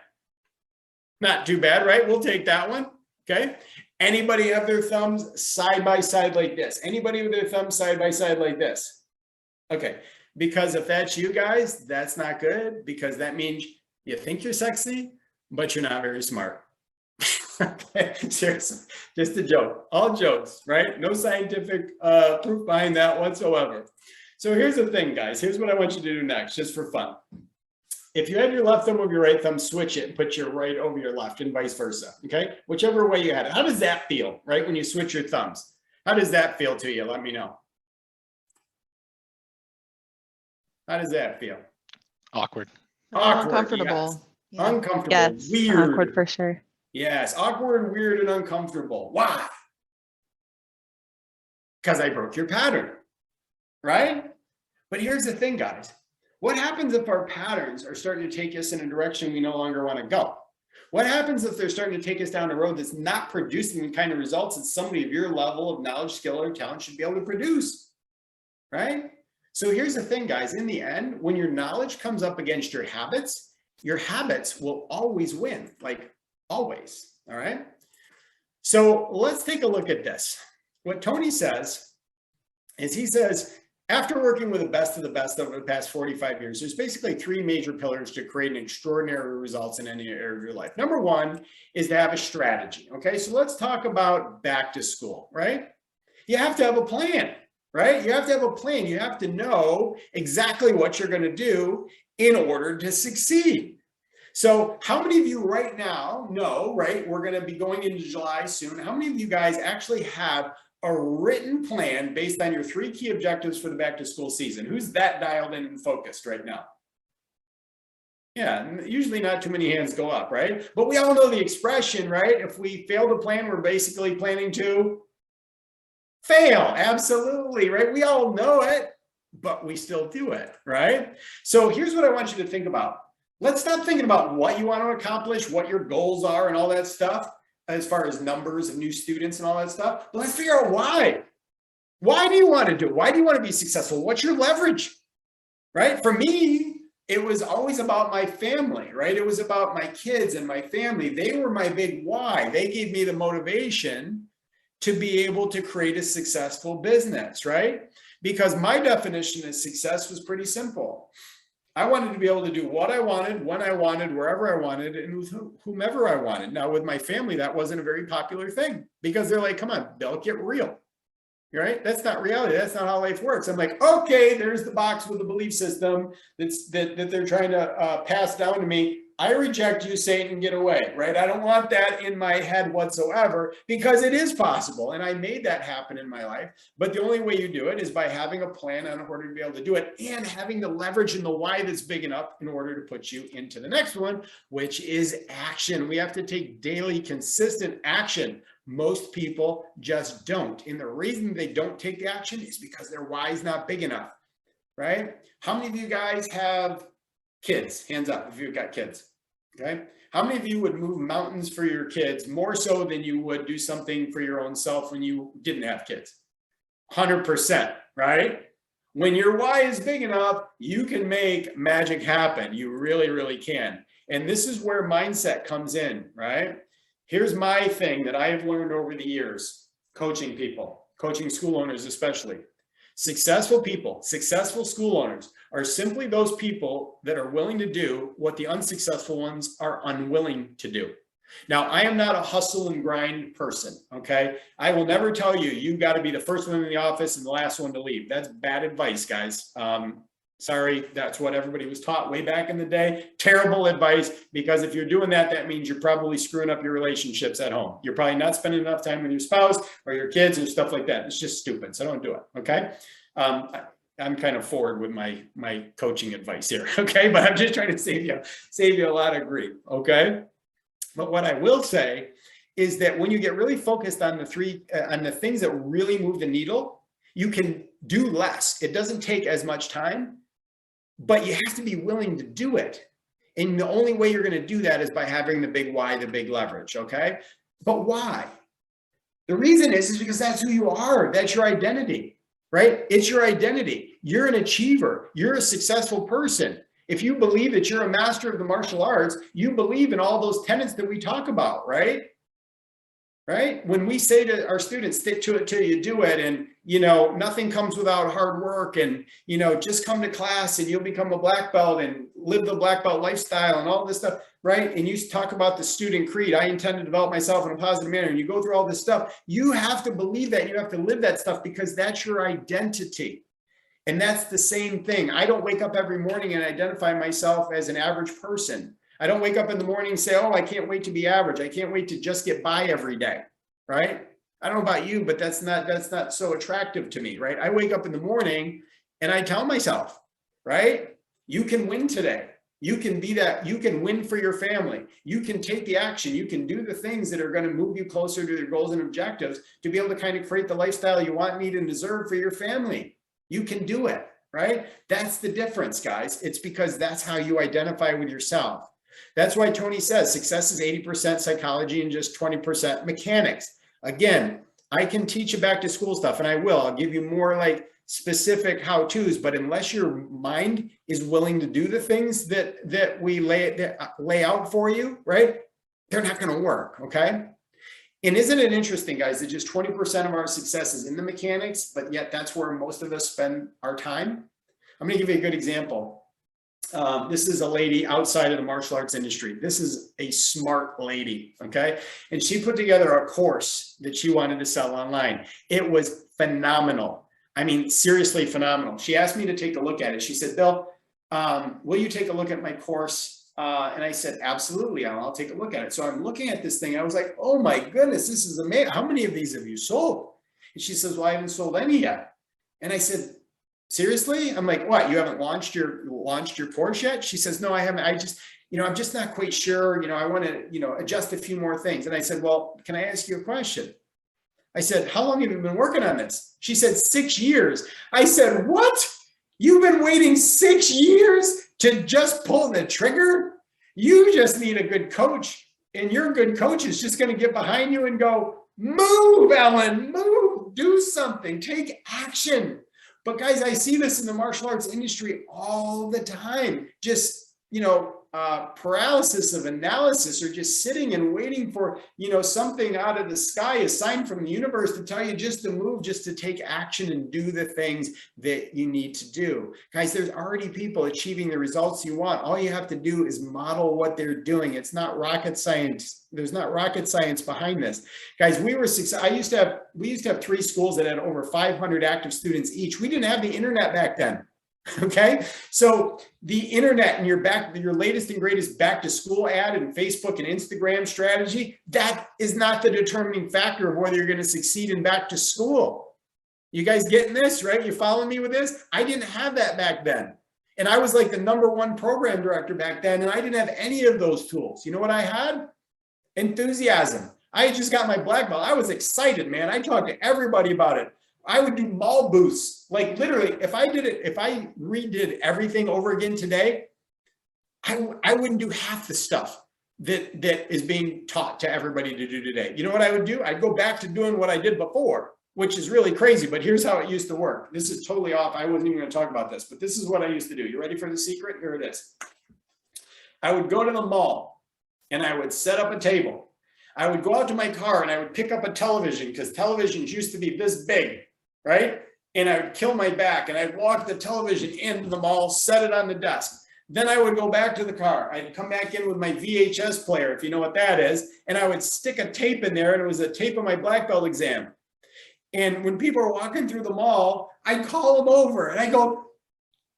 Not too bad, right? We'll take that one. Okay. Anybody have their thumbs side by side like this? Anybody with their thumbs side by side like this? Okay. Because if that's you guys, that's not good, because that means you think you're sexy, but you're not very smart. Okay, seriously, just a joke. All jokes, right? No scientific proof behind that whatsoever. So here's the thing, guys. Here's what I want you to do next, just for fun. If you had your left thumb over your right thumb, switch it and put your right over your left and vice versa, okay? Whichever way you had it. How does that feel, right, when you switch your thumbs? How does that feel to you? Let me know. How does that feel? Awkward. Awkward, Uncomfortable. yes. Yeah. Uncomfortable, Yes, weird. awkward for sure. Yes, awkward, weird, and uncomfortable. Why? Because I broke your pattern, right? But here's the thing, guys. What happens if our patterns are starting to take us in a direction we no longer want to go? What happens if they're starting to take us down a road that's not producing the kind of results that somebody of your level of knowledge, skill, or talent should be able to produce, right? So here's the thing, guys. In the end, when your knowledge comes up against your habits will always win, like always, all right? So let's take a look at this. What Tony says is he says, after working with the best of the best over the past 45 years, there's basically 3 major pillars to creating extraordinary results in any area of your life. Number 1 is to have a strategy, okay? So let's talk about back to school, right? You have to have a plan, right? You have to have a plan. You have to know exactly what you're going to do in order to succeed. So how many of you right now know, right, we're going to be going into July soon. How many of you guys actually have a written plan based on your 3 key objectives for the back to school season? Who's that dialed in and focused right now? Yeah, usually not too many hands go up, right? But we all know the expression, right? If we fail to plan, we're basically planning to fail. Absolutely, right? We all know it, but we still do it, right? So here's what I want you to think about. Let's stop thinking about what you want to accomplish, what your goals are and all that stuff, as far as numbers of new students and all that stuff. But let's figure out why. Why do you want to do it? Why do you want to be successful? What's your leverage, right? For me, it was always about my family, right? It was about my kids and my family. They were my big why. They gave me the motivation to be able to create a successful business, right? Because my definition of success was pretty simple. I wanted to be able to do what I wanted, when I wanted, wherever I wanted, and with whomever I wanted. Now, with my family, that wasn't a very popular thing because they're like, come on, Bill, get real, right? That's not reality. That's not how life works. I'm like, okay, there's the box with the belief system that they're trying to pass down to me. I reject you, Satan, get away, right? I don't want that in my head whatsoever because it is possible. And I made that happen in my life. But the only way you do it is by having a plan on order to be able to do it and having the leverage and the why that's big enough in order to put you into the next one, which is action. We have to take daily, consistent action. Most people just don't. And the reason they don't take the action is because their why is not big enough, right? How many of you guys have kids? Hands up if you've got kids. Okay. How many of you would move mountains for your kids more so than you would do something for your own self when you didn't have kids? 100%, right? When your why is big enough, you can make magic happen. You really, really can. And this is where mindset comes in, right? Here's my thing that I have learned over the years, coaching people, coaching school owners especially. Successful people, successful school owners are simply those people that are willing to do what the unsuccessful ones are unwilling to do. Now, I am not a hustle and grind person, okay? I will never tell you, you've got to be the first one in the office and the last one to leave. That's bad advice, guys. Sorry, that's what everybody was taught way back in the day. Terrible advice, because if you're doing that, that means you're probably screwing up your relationships at home. You're probably not spending enough time with your spouse or your kids and stuff like that. It's just stupid, so don't do it, okay? I'm kind of forward with my coaching advice here, okay? But I'm just trying to save you a lot of grief, okay? But what I will say is that when you get really focused on the things that really move the needle, you can do less. It doesn't take as much time, but you have to be willing to do it. And the only way you're going to do that is by having the big why, the big leverage, okay? But why? The reason is because that's who you are. That's your identity, right? It's your identity. You're an achiever. You're a successful person. If you believe that you're a master of the martial arts, you believe in all those tenets that we talk about, right? Right? When we say to our students, stick to it till you do it, and nothing comes without hard work, and just come to class and you'll become a black belt and live the black belt lifestyle and all this stuff, right? And you talk about the student creed, I intend to develop myself in a positive manner, and you go through all this stuff. You have to believe that, you have to live that stuff, because that's your identity. And that's the same thing. I don't wake up every morning and identify myself as an average person. I don't wake up in the morning and say, oh, I can't wait to be average. I can't wait to just get by every day, right? I don't know about you, but that's not so attractive to me, right? I wake up in the morning and I tell myself, right? You can win today. You can be that. You can win for your family. You can take the action. You can do the things that are going to move you closer to your goals and objectives to be able to kind of create the lifestyle you want, need, and deserve for your family. You can do it, right? That's the difference, guys. It's because that's how you identify with yourself. That's why Tony says success is 80% psychology and just 20% mechanics. Again, I can teach you back to school stuff, and I will. I'll give you more like specific how-tos, but unless your mind is willing to do the things that we lay out for you, right? They're not going to work, okay? And isn't it interesting, guys, that just 20% of our success is in the mechanics, but yet that's where most of us spend our time? I'm going to give you a good example. This is a lady outside of the martial arts industry. This is a smart lady, okay? And she put together a course that she wanted to sell online. It was phenomenal. I mean, seriously phenomenal. She asked me to take a look at it. She said, Bill, will you take a look at my course? And I said, absolutely, I'll take a look at it. So I'm looking at this thing. I was like, oh my goodness, this is amazing. How many of these have you sold? And she says, well, I haven't sold any yet. And I said, seriously? I'm like, what? You haven't launched your course yet? She says, no, I haven't. I just, I'm just not quite sure. I want to, adjust a few more things. And I said, well, can I ask you a question? I said, how long have you been working on this? She said, 6 years. I said, what? You've been waiting 6 years to just pull the trigger? You just need a good coach, and your good coach is just going to get behind you and go, move, Ellen, move, do something, take action. But guys, I see this in the martial arts industry all the time. Just, paralysis of analysis, or just sitting and waiting for, something out of the sky, a sign from the universe to tell you just to move, just to take action and do the things that you need to do. Guys, there's already people achieving the results you want. All you have to do is model what they're doing. It's not rocket science. There's not rocket science behind this. Guys, we used to have 3 schools that had over 500 active students each. We didn't have the internet back then. Okay, so the internet and your latest and greatest back to school ad and Facebook and Instagram strategy, that is not the determining factor of whether you're going to succeed in back to school. You guys getting this, right? You following me with this? I didn't have that back then. And I was like the #1 program director back then, and I didn't have any of those tools. You know what I had? Enthusiasm. I had just got my black belt. I was excited, man. I talked to everybody about it. I would do mall booths. Like literally, if I redid everything over again today, I wouldn't do half the stuff that is being taught to everybody to do today. You know what I would do? I'd go back to doing what I did before, which is really crazy, but here's how it used to work. This is totally off. I wasn't even going to talk about this, but this is what I used to do. You ready for the secret? Here it is. I would go to the mall and I would set up a table. I would go out to my car and I would pick up a television, because televisions used to be this big, right? And I would kill my back and I'd walk the television into the mall, set it on the desk. Then I would go back to the car. I'd come back in with my VHS player, if you know what that is, and I would stick a tape in there, and it was a tape of my black belt exam. And when people are walking through the mall, I'd call them over and I go,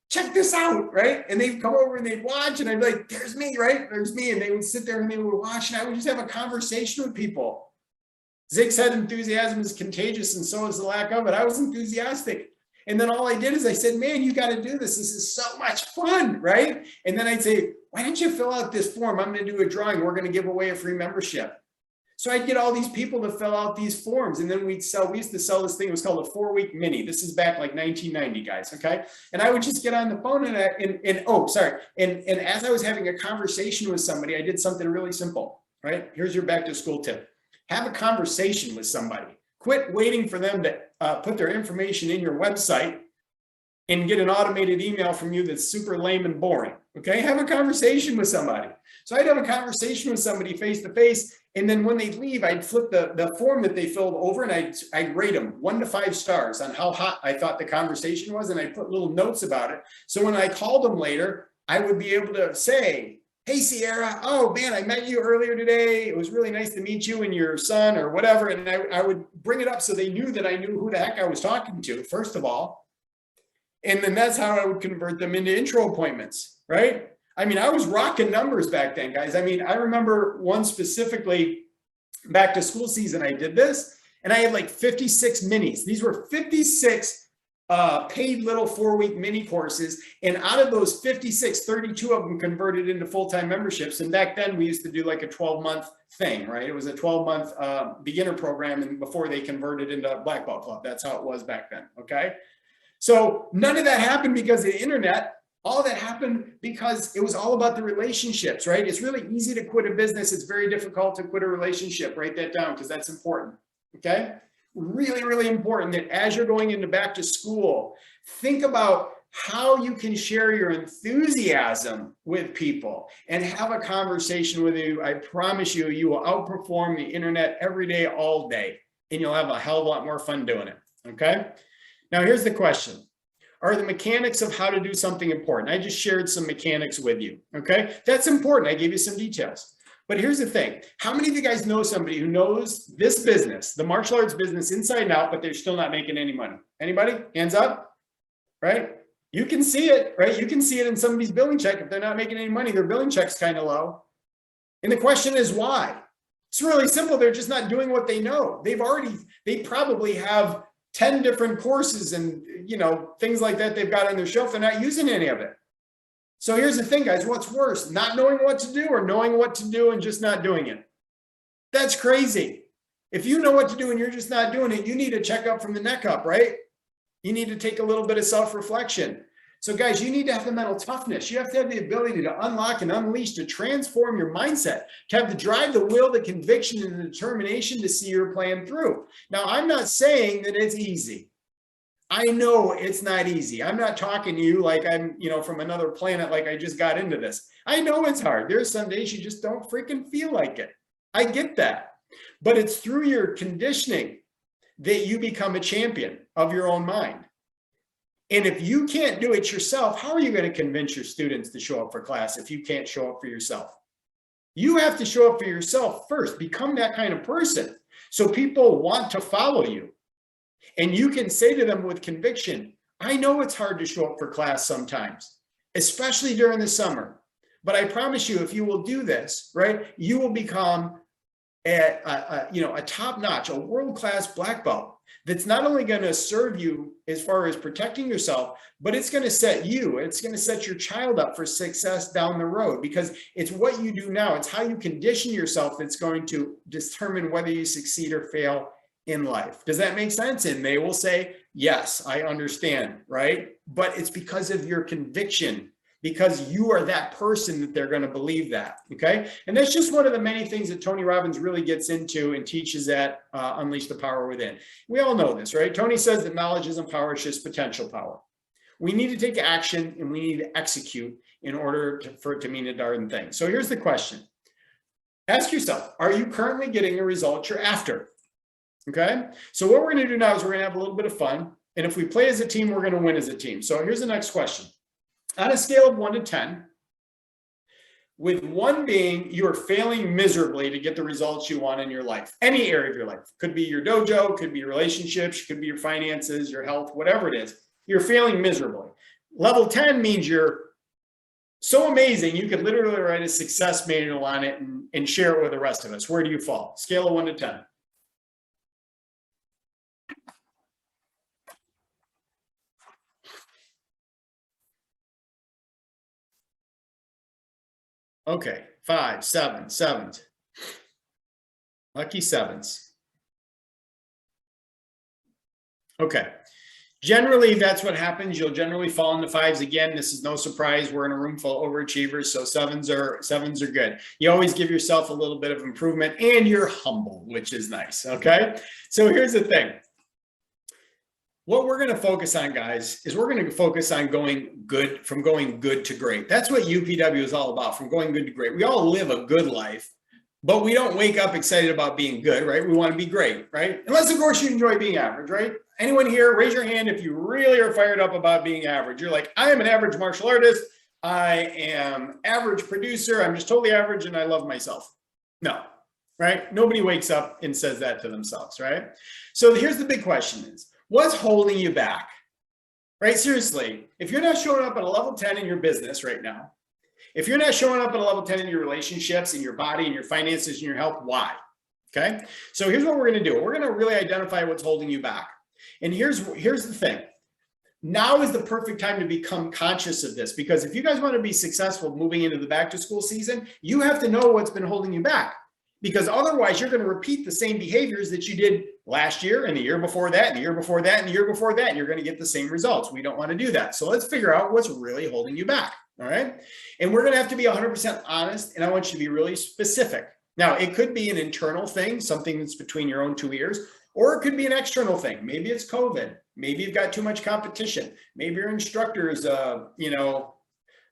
check this out, right? And they'd come over and they'd watch, and I'd be like, there's me, right? There's me. And they would sit there and they would watch, and I would just have a conversation with people. Zig said enthusiasm is contagious, and so is the lack of it. I was enthusiastic. And then all I did is I said, man, you got to do this. This is so much fun, right? And then I'd say, why don't you fill out this form? I'm going to do a drawing. We're going to give away a free membership. So I'd get all these people to fill out these forms, and then we used to sell this thing. It was called a 4-week mini. This is back like 1990, guys. Okay. And I would just get on the phone and as I was having a conversation with somebody, I did something really simple, right? Here's your back to school tip. Have a conversation with somebody. Quit waiting for them to put their information in your website and get an automated email from you that's super lame and boring. Okay. Have a conversation with somebody. So I'd have a conversation with somebody face to face. And then when they leave, I'd flip the form that they filled over, and I'd rate them 1 to 5 stars on how hot I thought the conversation was. And I'd put little notes about it. So when I called them later, I would be able to say, hey, Sierra, oh man, I met you earlier today. It was really nice to meet you and your son or whatever. And I would bring it up so they knew that I knew who the heck I was talking to, first of all. And then that's how I would convert them into intro appointments, right? I mean, I was rocking numbers back then, guys. I mean, I remember one specifically, back to school season, I did this, and I had like 56 minis. These were 56 paid little 4-week mini courses. And out of those 56, 32 of them converted into full-time memberships. And back then we used to do like a 12-month thing, right? It was a 12-month beginner program, and before they converted into Black Belt Club. That's how it was back then, okay? So none of that happened because of the internet. All that happened because it was all about the relationships, right? It's really easy to quit a business. It's very difficult to quit a relationship. Write that down, because that's important, okay? Really, really important that as you're going into back to school, think about how you can share your enthusiasm with people and have a conversation with you. I promise you, you will outperform the internet every day, all day, and you'll have a hell of a lot more fun doing it, okay? Now, here's the question. Are the mechanics of how to do something important? I just shared some mechanics with you, okay? That's important. I gave you some details. But here's the thing. How many of you guys know somebody who knows this business, the martial arts business, inside and out, but they're still not making any money? Anybody? Hands up, right? You can see it, right? You can see it in somebody's billing check. If they're not making any money, their billing check's kind of low. And the question is why? It's really simple. They're just not doing what they know. They probably have 10 different courses and, things like that they've got on their shelf. They're not using any of it. So here's the thing, guys. What's worse, not knowing what to do or knowing what to do and just not doing it? That's crazy. If you know what to do and you're just not doing it, you need a checkup from the neck up, right? You need to take a little bit of self-reflection. So guys, you need to have the mental toughness. You have to have the ability to unlock and unleash, to transform your mindset, to have the drive, the will, the conviction, and the determination to see your plan through. Now, I'm not saying that it's easy. I know it's not easy. I'm not talking to you like I'm, from another planet, like I just got into this. I know it's hard. There's some days you just don't freaking feel like it. I get that. But it's through your conditioning that you become a champion of your own mind. And if you can't do it yourself, how are you going to convince your students to show up for class if you can't show up for yourself? You have to show up for yourself first. Become that kind of person so people want to follow you. And you can say to them with conviction, I know it's hard to show up for class sometimes, especially during the summer. But I promise you, if you will do this, right, you will become a top-notch, a world-class black belt that's not only going to serve you as far as protecting yourself, but it's going to set your child up for success down the road, because it's what you do now. It's how you condition yourself that's going to determine whether you succeed or fail in life. Does that make sense? And they will say, yes, I understand, right? But it's because of your conviction, because you are that person that they're going to believe that, okay? And that's just one of the many things that Tony Robbins really gets into and teaches at Unleash the Power Within. We all know this, right? Tony says that knowledge isn't power, it's just potential power. We need to take action and we need to execute in order for it to mean a darn thing. So here's the question. Ask yourself, are you currently getting the result you're after? Okay? So what we're going to do now is we're going to have a little bit of fun. And if we play as a team, we're going to win as a team. So here's the next question. On a scale of 1 to 10, with 1 being you are failing miserably to get the results you want in your life, any area of your life, could be your dojo, could be your relationships, could be your finances, your health, whatever it is, you're failing miserably. Level 10 means you're so amazing, you could literally write a success manual on it and share it with the rest of us. Where do you fall? Scale of 1 to 10. Okay, 5, 7, 7s. Lucky 7s. Okay. Generally, that's what happens. You'll generally fall into 5s again. This is no surprise. We're in a room full of overachievers, so 7s are good. You always give yourself a little bit of improvement, and you're humble, which is nice. Okay. So here's the thing. What we're going to focus on, guys, is we're going to focus on going good to great. That's what UPW is all about, from going good to great. We all live a good life, but we don't wake up excited about being good, right? We want to be great, right? Unless, of course, you enjoy being average, right? Anyone here, raise your hand if you really are fired up about being average. You're like, I am an average martial artist. I am average producer. I'm just totally average and I love myself. No, right? Nobody wakes up and says that to themselves, right? So here's the big question is, what's holding you back, right? Seriously, if you're not showing up at a level 10 in your business right now, if you're not showing up at a level 10 in your relationships, in your body, in your finances, in your health, why? Okay. So here's what we're going to do. We're going to really identify what's holding you back. And here's the thing. Now is the perfect time to become conscious of this, because if you guys want to be successful moving into the back to school season, you have to know what's been holding you back, because otherwise you're going to repeat the same behaviors that you did last year and the year before that and the year before that and the year before that, and you're going to get the same results. We don't want to do that. So let's figure out what's really holding you back. All right. And we're going to have to be 100% honest, and I want you to be really specific. Now, it could be an internal thing, something that's between your own 2 ears, or it could be an external thing. Maybe it's COVID. Maybe you've got too much competition. Maybe your instructors,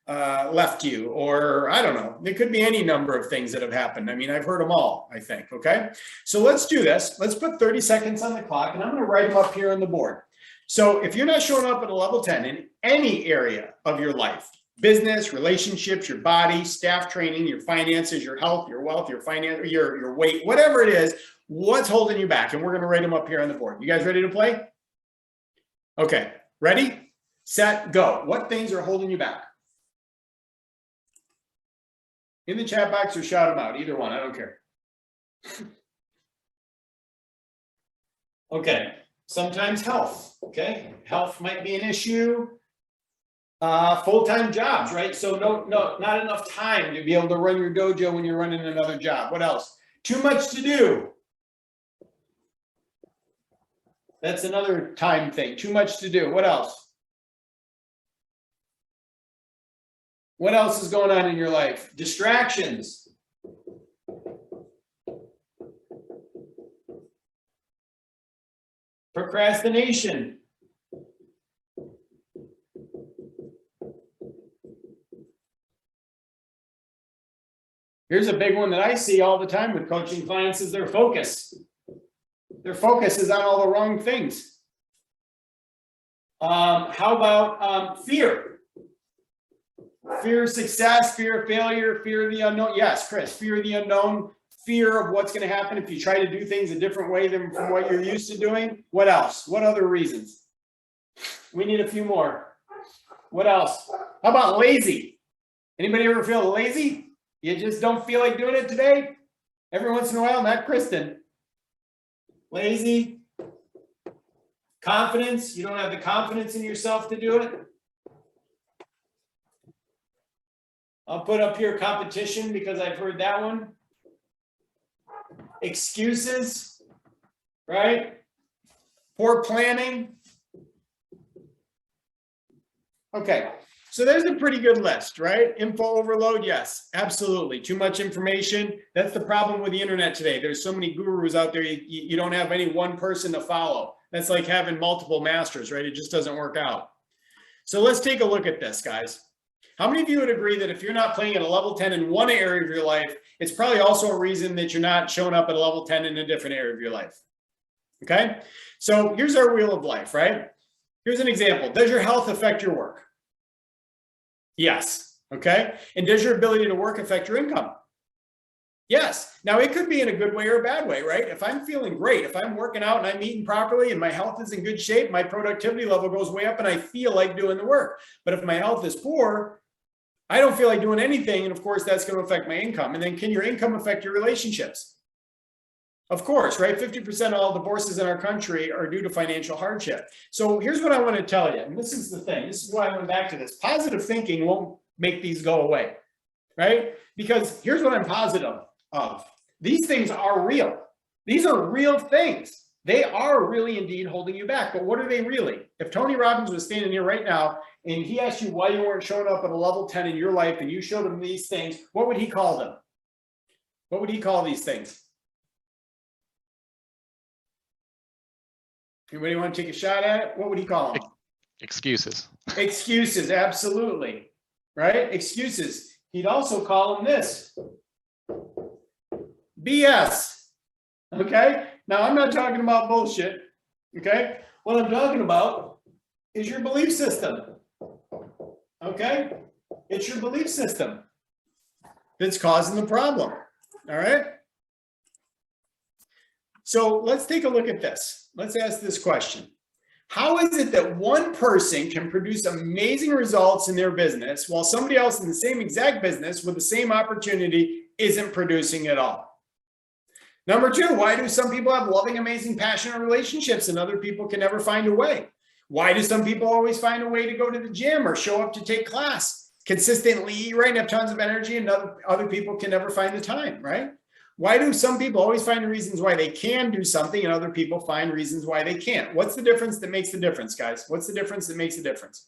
left you, or I don't know. It could be any number of things that have happened. I mean, I've heard them all, I think. Okay. So let's do this. Let's put 30 seconds on the clock, and I'm going to write them up here on the board. So if you're not showing up at a level 10 in any area of your life, business, relationships, your body, staff training, your finances, your health, your wealth, your finance, your weight, whatever it is, what's holding you back? And we're going to write them up here on the board. You guys ready to play? Okay. Ready, set, go. What things are holding you back? In the chat box or shout them out. Either one. I don't care. Okay. Sometimes health. Okay. Health might be an issue. Full-time jobs, right? So not enough time to be able to run your dojo when you're running another job. What else? Too much to do. That's another time thing. Too much to do. What else? What else is going on in your life? Distractions. Procrastination. Here's a big one that I see all the time with coaching clients is their focus. Their focus is on all the wrong things. How about fear? Fear of success, fear of failure, fear of the unknown. Yes, Chris, fear of the unknown, fear of what's going to happen if you try to do things a different way than from what you're used to doing. What else? What other reasons? We need a few more. What else? How about lazy? Anybody ever feel lazy? You just don't feel like doing it today? Every once in a while, not Kristen. Lazy. Confidence. You don't have the confidence in yourself to do it. I'll put up here competition because I've heard that one. Excuses, right? Poor planning. Okay, so there's a pretty good list, right? Info overload, yes, absolutely. Too much information. That's the problem with the internet today. There's so many gurus out there, you don't have any one person to follow. That's like having multiple masters, right? It just doesn't work out. So let's take a look at this, guys. How many of you would agree that if you're not playing at a level 10 in one area of your life, it's probably also a reason that you're not showing up at a level 10 in a different area of your life? Okay, so here's our wheel of life, right? Here's an example. Does your health affect your work? Yes. Okay. And does your ability to work affect your income? Yes. Now it could be in a good way or a bad way, right? If I'm feeling great, if I'm working out and I'm eating properly and my health is in good shape, my productivity level goes way up and I feel like doing the work. But if my health is poor, I don't feel like doing anything. And of course, that's going to affect my income. And then can your income affect your relationships? Of course, right? 50% of all divorces in our country are due to financial hardship. So here's what I want to tell you. And this is the thing. This is why I went back to this. Positive thinking won't make these go away, right? Because here's what I'm positive of. These things are real. These are real things. They are really indeed holding you back. But what are they really? If Tony Robbins was standing here right now and he asked you why you weren't showing up at a level 10 in your life and you showed him these things, what would he call them? What would he call these things? Anybody want to take a shot at it? What would he call them? Excuses. Excuses, absolutely. Right? Excuses. He'd also call them this. BS. Okay? Now, I'm not talking about bullshit. Okay? What I'm talking about is your belief system. Okay? It's your belief system that's causing the problem. All right? So let's take a look at this. Let's ask this question. How is it that one person can produce amazing results in their business while somebody else in the same exact business with the same opportunity isn't producing at all? Number two, why do some people have loving, amazing, passionate relationships and other people can never find a way? Why do some people always find a way to go to the gym or show up to take class, consistently eat right and have tons of energy, and other people can never find the time, right? Why do some people always find reasons why they can do something and other people find reasons why they can't? What's the difference that makes the difference, guys? What's the difference that makes the difference?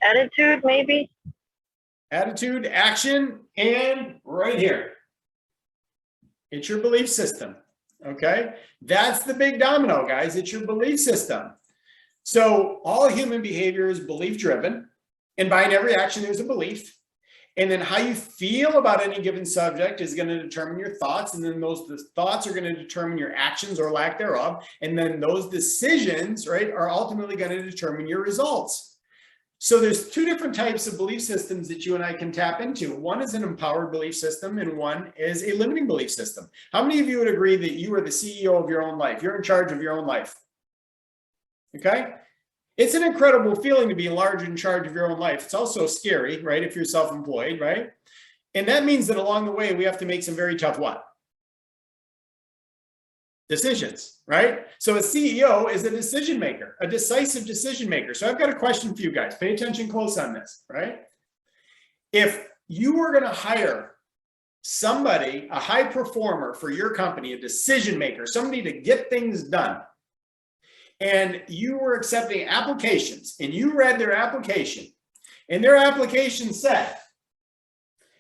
Attitude, maybe. Attitude, action, and right here. It's your belief system, okay? That's the big domino, guys. It's your belief system. So all human behavior is belief-driven. And behind every action, there's a belief. And then how you feel about any given subject is going to determine your thoughts. And then those thoughts are going to determine your actions or lack thereof. And then those decisions, right, are ultimately going to determine your results. So there's two different types of belief systems that you and I can tap into. One is an empowered belief system and one is a limiting belief system. How many of you would agree that you are the CEO of your own life? You're in charge of your own life. Okay? It's an incredible feeling to be large in charge of your own life. It's also scary, right? If you're self-employed, right? And that means that along the way, we have to make some very tough what? Decisions, right? So a CEO is a decision maker, a decisive decision maker. So I've got a question for you guys. Pay attention close on this, right? If you were going to hire somebody, a high performer for your company, a decision maker, somebody to get things done, and you were accepting applications and you read their application, and their application said,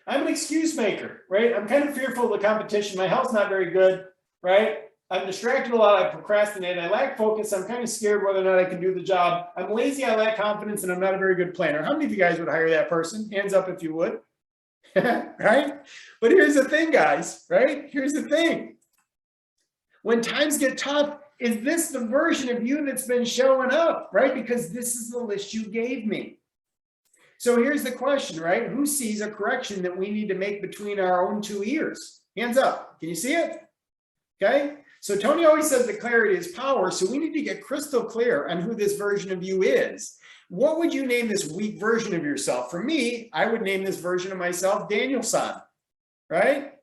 I'm an excuse maker, right? I'm kind of fearful of the competition. My health's not very good, right? I'm distracted a lot. I procrastinate. I lack focus. I'm kind of scared whether or not I can do the job. I'm lazy. I lack confidence, and I'm not a very good planner. How many of you guys would hire that person? Hands up if you would. Right? But here's the thing, guys, right? Here's the thing. When times get tough, is this the version of you that's been showing up, right? Because this is the list you gave me. So here's the question, right? Who sees a correction that we need to make between our own two ears? Hands up. Can you see it? Okay. So Tony always says that clarity is power. So we need to get crystal clear on who this version of you is. What would you name this weak version of yourself? For me, I would name this version of myself Daniel-san, right?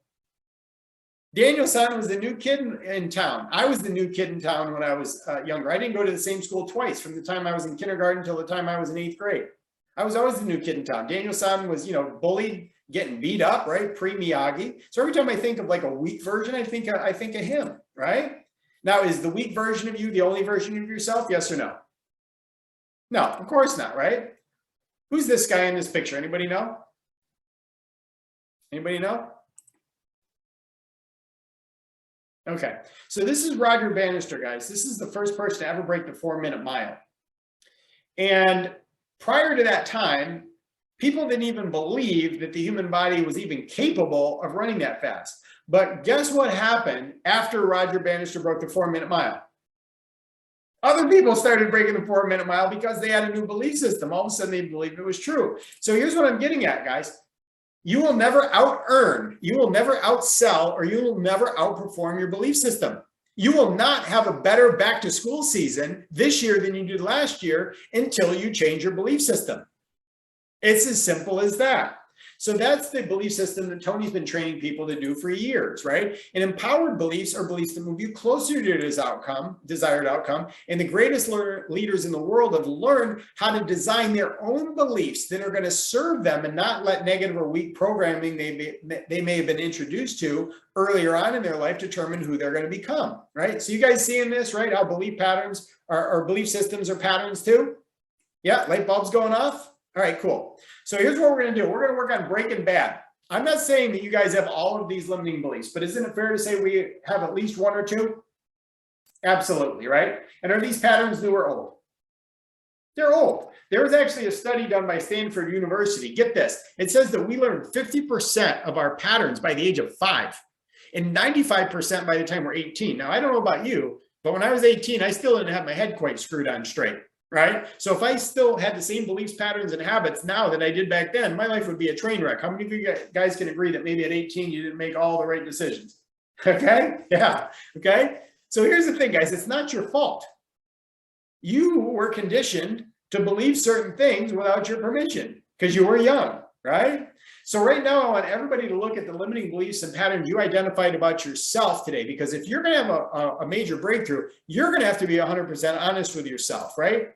Daniel-san was the new kid in town. I was the new kid in town when I was younger. I didn't go to the same school twice, from the time I was in kindergarten till the time I was in 8th grade. I was always the new kid in town. Daniel-san was, bullied, getting beat up, right? Pre-Miyagi. So every time I think of like a weak version, I think of him, right? Now, is the weak version of you the only version of yourself? Yes or no? No, of course not, right? Who's this guy in this picture? Anybody know? Anybody know? Okay, so this is Roger Bannister, guys. This is the first person to ever break the 4-minute mile. And prior to that time, people didn't even believe that the human body was even capable of running that fast. But guess what happened after Roger Bannister broke the 4-minute mile? Other people started breaking the 4-minute mile because they had a new belief system. All of a sudden, they believed it was true. So here's what I'm getting at, guys. You will never out-earn, you will never outsell, or you will never outperform your belief system. You will not have a better back-to-school season this year than you did last year until you change your belief system. It's as simple as that. So that's the belief system that Tony's been training people to do for years, right? And empowered beliefs are beliefs that move you closer to this desired outcome. And the greatest leaders in the world have learned how to design their own beliefs that are going to serve them and not let negative or weak programming they may have been introduced to earlier on in their life determine who they're going to become, right? So you guys seeing this, right? How belief patterns or belief systems are patterns too? Yeah, light bulbs going off? All right, cool. So here's what we're going to do. We're going to work on breaking bad. I'm not saying that you guys have all of these limiting beliefs, but isn't it fair to say we have at least one or two? Absolutely, right? And are these patterns new or old? They're old. There was actually a study done by Stanford University. Get this. It says that we learn 50% of our patterns by the age of 5 and 95% by the time we're 18. Now, I don't know about you, but when I was 18, I still didn't have my head quite screwed on straight. Right? So if I still had the same beliefs, patterns, and habits now that I did back then, my life would be a train wreck. How many of you guys can agree that maybe at 18, you didn't make all the right decisions? Okay? Yeah. Okay? So here's the thing, guys. It's not your fault. You were conditioned to believe certain things without your permission because you were young, right? So right now, I want everybody to look at the limiting beliefs and patterns you identified about yourself today, because if you're going to have a major breakthrough, you're going to have to be 100% honest with yourself, right?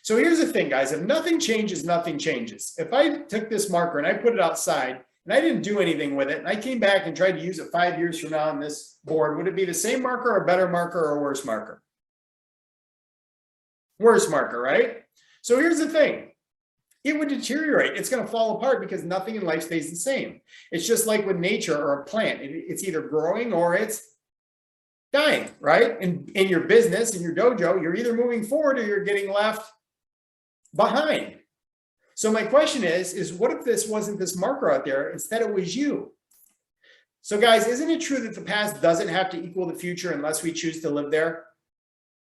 So here's the thing, guys. If nothing changes, nothing changes. If I took this marker and I put it outside and I didn't do anything with it, and I came back and tried to use it 5 years from now on this board, would it be the same marker, or a better marker, or a worse marker? Worse marker, right? So here's the thing. It would deteriorate. It's going to fall apart because nothing in life stays the same. It's just like with nature or a plant. It's either growing or it's dying, right? In your business, in your dojo, you're either moving forward or you're getting left behind. So my question is what if this wasn't this marker out there, instead it was you? So guys, isn't it true that the past doesn't have to equal the future unless we choose to live there?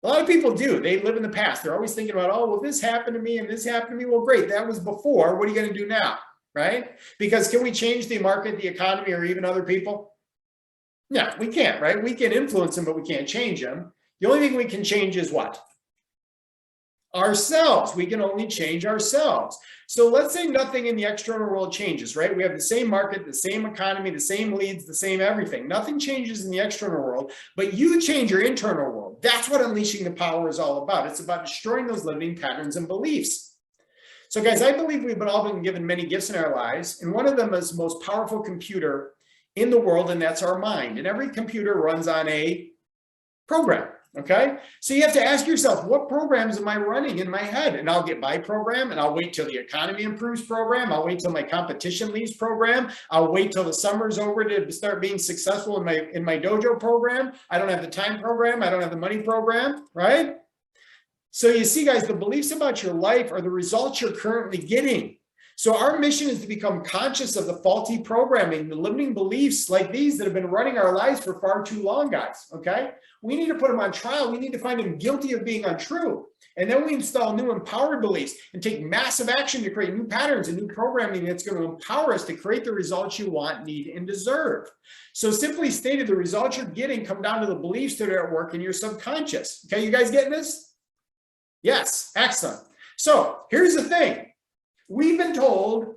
A lot of people do. They live in the past. They're always thinking about, oh, well, this happened to me and this happened to me. Well, great. That was before. What are you going to do now? Right? Because can we change the market, the economy, or even other people? No, we can't, right? We can influence them, but we can't change them. The only thing we can change is what? Ourselves. We can only change ourselves. So let's say nothing in the external world changes, right? We have the same market, the same economy, the same leads, the same everything. Nothing changes in the external world, but you change your internal world. That's what unleashing the power is all about. It's about destroying those limiting patterns and beliefs. So guys, I believe we've all been given many gifts in our lives, and one of them is the most powerful computer in the world, and that's our mind. And every computer runs on a program. Okay, so you have to ask yourself, what programs am I running in my head? And I'll get by program, and I'll wait till the economy improves program. I'll wait till my competition leaves program. I'll wait till the summer's over to start being successful in my dojo program. I don't have the time program. I don't have the money program, right? So you see, guys, the beliefs about your life are the results you're currently getting. So our mission is to become conscious of the faulty programming, the limiting beliefs like these that have been running our lives for far too long, guys, okay? We need to put them on trial. We need to find them guilty of being untrue. And then we install new empowered beliefs and take massive action to create new patterns and new programming that's going to empower us to create the results you want, need, and deserve. So simply stated, the results you're getting come down to the beliefs that are at work in your subconscious. Okay, you guys getting this? Yes, excellent. So here's the thing. We've been told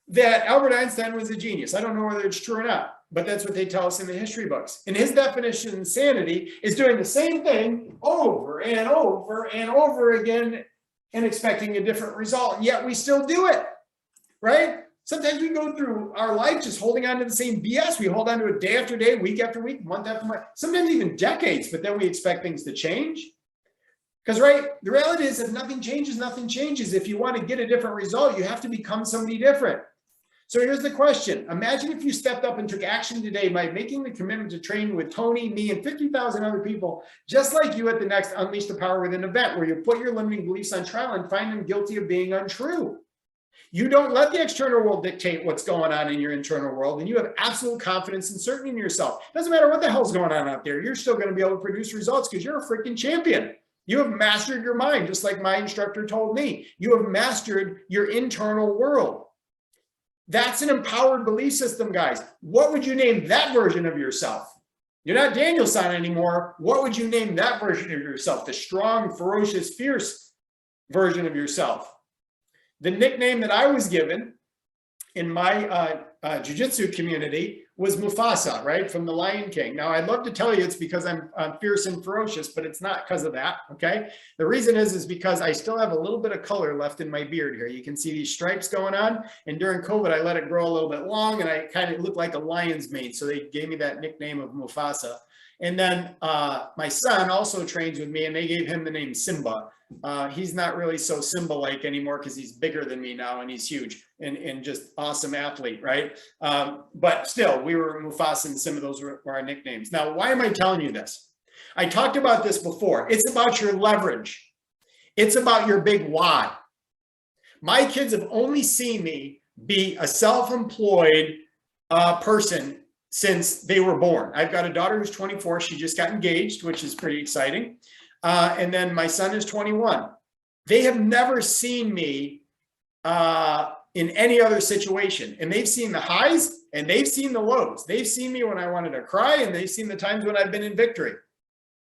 that Albert Einstein was a genius. I don't know whether it's true or not, but that's what they tell us in the history books. And his definition of insanity is doing the same thing over and over and over again and expecting a different result. And yet we still do it, right? Sometimes we go through our life just holding on to the same BS. We hold on to it day after day, week after week, month after month, sometimes even decades, but then we expect things to change. Because, right, the reality is if nothing changes, nothing changes. If you want to get a different result, you have to become somebody different. So here's the question. Imagine if you stepped up and took action today by making the commitment to train with Tony, me, and 50,000 other people just like you at the next Unleash the Power Within event, where you put your limiting beliefs on trial and find them guilty of being untrue. You don't let the external world dictate what's going on in your internal world, and you have absolute confidence and certainty in yourself. Doesn't matter what the hell's going on out there. You're still going to be able to produce results because you're a freaking champion. You have mastered your mind, just like my instructor told me. You have mastered your internal world. That's an empowered belief system, guys. What would you name that version of yourself? You're not Daniel-san anymore. What would you name that version of yourself? The strong, ferocious, fierce version of yourself. The nickname that I was given in my jiu-jitsu community was Mufasa, right? From the Lion King. Now, I'd love to tell you it's because I'm fierce and ferocious, but it's not because of that, okay? The reason is because I still have a little bit of color left in my beard here. You can see these stripes going on, and during COVID, I let it grow a little bit long, and I kind of looked like a lion's mane, so they gave me that nickname of Mufasa. And then my son also trains with me, and they gave him the name Simba. He's not really so Simba-like anymore because he's bigger than me now, and he's huge and just awesome athlete, right? But still, we were Mufasa and Simba. Those were our nicknames. Now, why am I telling you this? I talked about this before. It's about your leverage. It's about your big why. My kids have only seen me be a self-employed person since they were born. I've got a daughter who's 24. She just got engaged, which is pretty exciting. And then my son is 21. They have never seen me in any other situation. And they've seen the highs and they've seen the lows. They've seen me when I wanted to cry, and they've seen the times when I've been in victory.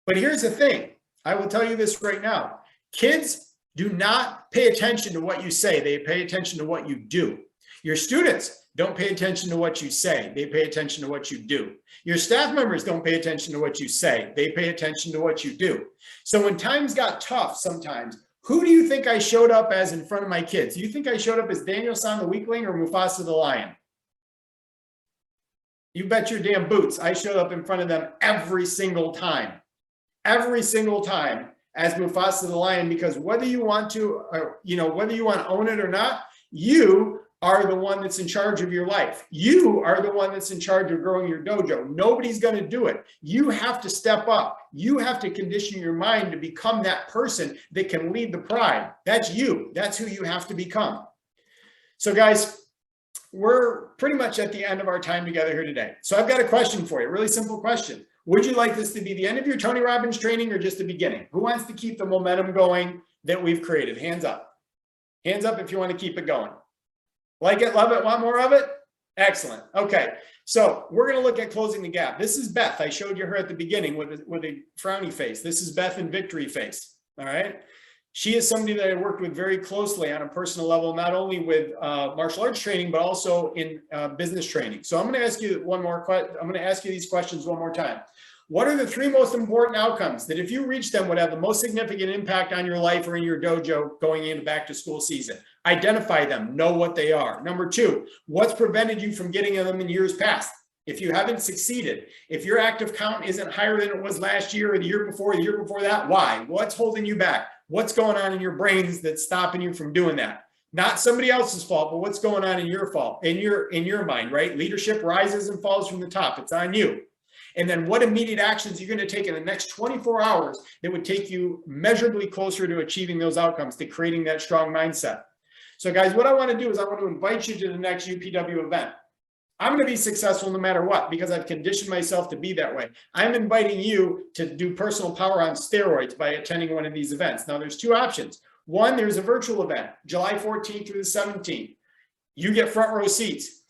But here's the thing. I will tell you this right now. Kids do not pay attention to what you say. They pay attention to what you do. Your students don't pay attention to what you say. They pay attention to what you do. Your staff members don't pay attention to what you say. They pay attention to what you do. So when times got tough sometimes, who do you think I showed up as in front of my kids? Do you think I showed up as Daniel-san the weakling or Mufasa the lion? You bet your damn boots. I showed up in front of them every single time as Mufasa the lion, because whether you want to, whether you want to own it or not, you are the one that's in charge of your life. You are the one that's in charge of growing your dojo. Nobody's going to do it. You have to step up. You have to condition your mind to become that person that can lead the pride. That's you. That's who you have to become. So guys, we're pretty much at the end of our time together here today. So I've got a question for you, a really simple question. Would you like this to be the end of your Tony Robbins training or just the beginning? Who wants to keep the momentum going that we've created? Hands up. Hands up if you want to keep it going. Like it, love it, want more of it? Excellent. Okay, so we're going to look at closing the gap. This is Beth. I showed you her at the beginning with a frowny face. This is Beth in victory face. All right. She is somebody that I worked with very closely on a personal level, not only with martial arts training, but also in business training. So I'm going to ask you one more question. I'm going to ask you these questions one more time. What are the 3 most important outcomes that if you reach them would have the most significant impact on your life or in your dojo going into back to school season? Identify them, know what they are. Number 2, what's prevented you from getting them in years past? if you haven't succeeded, if your active count isn't higher than it was last year or the year before that, why? What's holding you back? What's going on in your brains that's stopping you from doing that? Not somebody else's fault, but what's going on in your fault, in your mind, right? Leadership rises and falls from the top. It's on you. And then what immediate actions you're going to take in the next 24 hours that would take you measurably closer to achieving those outcomes, to creating that strong mindset. So guys, what I want to do is I want to invite you to the next UPW event. I'm going to be successful no matter what, because I've conditioned myself to be that way. I'm inviting you to do personal power on steroids by attending one of these events. Now, there's two options. One, there's a virtual event, July 14th through the 17th. You get front row seats.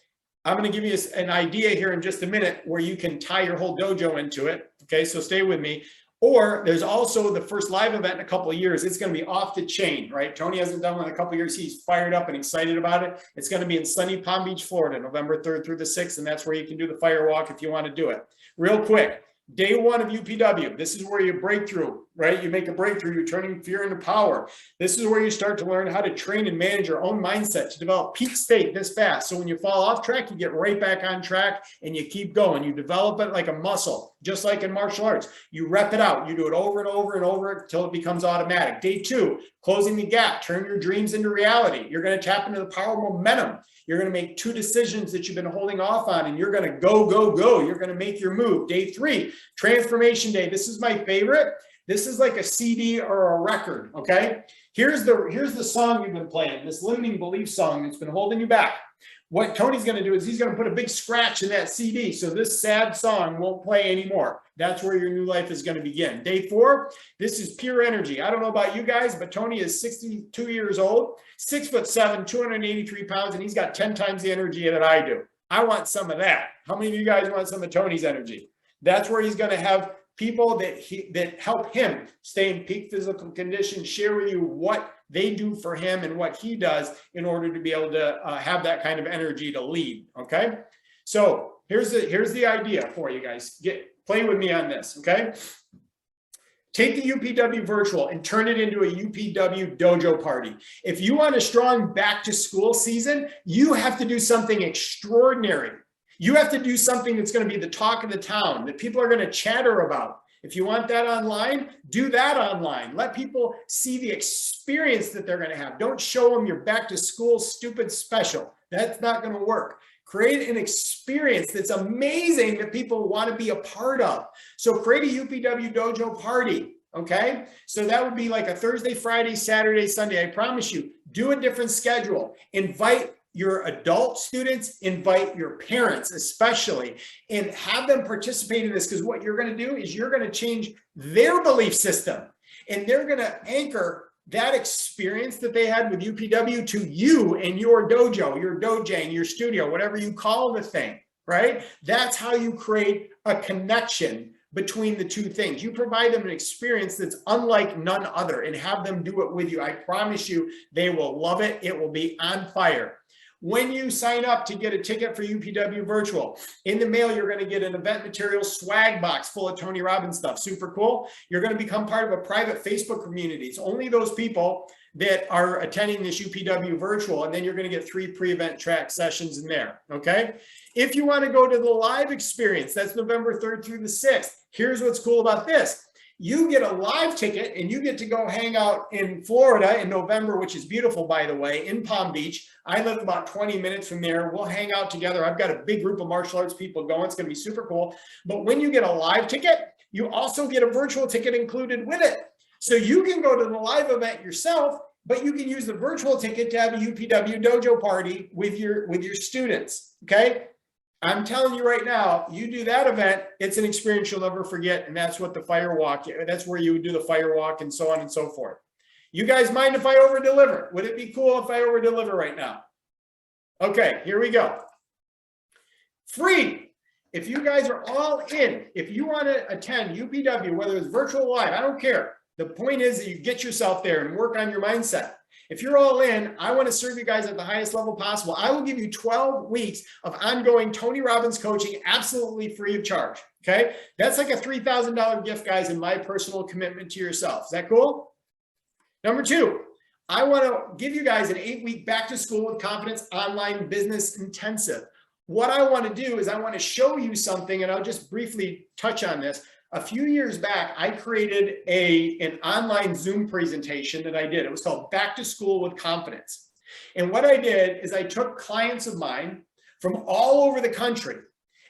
I'm going to give you an idea here in just a minute where you can tie your whole dojo into it. Okay, so stay with me. Or there's also the first live event in a couple of years. It's going to be off the chain, right? Tony hasn't done one in a couple of years. He's fired up and excited about it. It's going to be in sunny Palm Beach, Florida, November 3rd through the 6th. And that's where you can do the fire walk if you want to do it. Real quick, day one of UPW. This is where you break through, right? You make a breakthrough. You're turning fear into power. This is where you start to learn how to train and manage your own mindset to develop peak state this fast. So when you fall off track, you get right back on track and you keep going. You develop it like a muscle, just like in martial arts. You rep it out. You do it over and over and over until it becomes automatic. Day two, closing the gap. Turn your dreams into reality. You're going to tap into the power of momentum. You're going to make two decisions that you've been holding off on, and you're going to go, go, go. You're going to make your move. Day three, transformation day. This is my favorite. This is like a CD or a record, okay? Here's the song you've been playing, this limiting belief song that's been holding you back. What Tony's going to do is he's going to put a big scratch in that CD, so this sad song won't play anymore. That's where your new life is going to begin. Day four, this is pure energy. I don't know about you guys, but Tony is 62 years old, 6'7", 283 pounds, and he's got 10 times the energy that I do. I want some of that. How many of you guys want some of Tony's energy? That's where he's going to have people that help him stay in peak physical condition, share with you what they do for him and what he does in order to be able to have that kind of energy to lead. Okay, so here's the idea for you guys. Play with me on this. Okay, take the UPW virtual and turn it into a UPW dojo party. If you want a strong back to school season, you have to do something extraordinary. You have to do something that's going to be the talk of the town, that people are going to chatter about. If you want that online, do that online. Let people see the experience that they're going to have. Don't show them your back to school stupid special. That's not going to work. Create an experience that's amazing that people want to be a part of. So create a UPW dojo party. Okay, so that would be like a Thursday, Friday, Saturday, Sunday. I promise you, do a different schedule. Invite your adult students, invite your parents especially, and have them participate in this, because what you're going to do is you're going to change their belief system, and they're going to anchor that experience that they had with UPW to you and your dojo, your dojang, your studio, whatever you call the thing, right? That's how you create a connection between the two things. You provide them an experience that's unlike none other and have them do it with you. I promise you, they will love it. It will be on fire. When you sign up to get a ticket for UPW Virtual, in the mail, you're going to get an event material swag box full of Tony Robbins stuff. Super cool. You're going to become part of a private Facebook community. It's only those people that are attending this UPW Virtual, and then you're going to get 3 pre-event track sessions in there, okay? If you want to go to the live experience, that's November 3rd through the 6th. Here's what's cool about this. You get a live ticket and you get to go hang out in Florida in November, which is beautiful, by the way, in Palm Beach. I live about 20 minutes from there. We'll hang out together. I've got a big group of martial arts people going. It's going to be super cool. But when you get a live ticket, you also get a virtual ticket included with it. So you can go to the live event yourself, but you can use the virtual ticket to have a UPW dojo party with your students, okay? I'm telling you right now, you do that event, it's an experience you'll never forget, and that's what the fire walk, that's where you would do the fire walk and so on and so forth. You guys mind if I over deliver? Would it be cool if I over deliver right now? Okay, here we go. Free. If you guys are all in, if you want to attend UPW, whether it's virtual or live, I don't care. The point is that you get yourself there and work on your mindset. If you're all in, I want to serve you guys at the highest level possible. I will give you 12 weeks of ongoing Tony Robbins coaching absolutely free of charge, okay? That's like a $3,000 gift, guys, in my personal commitment to yourself. Is that cool? Number 2, I want to give you guys an 8-week back to school with confidence online business intensive. what I want to do is I want to show you something, and I'll just briefly touch on this. A few years back, I created an online Zoom presentation that I did. It was called Back to School with Confidence. And what I did is I took clients of mine from all over the country,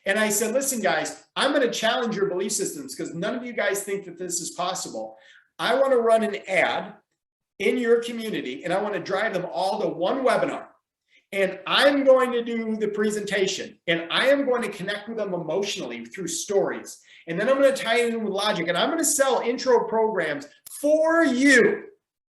and I said, listen, guys, I'm going to challenge your belief systems because none of you guys think that this is possible. I want to run an ad in your community, and I want to drive them all to one webinar. And I'm going to do the presentation, and I am going to connect with them emotionally through stories. And then I'm going to tie it in with logic, and I'm going to sell intro programs for you,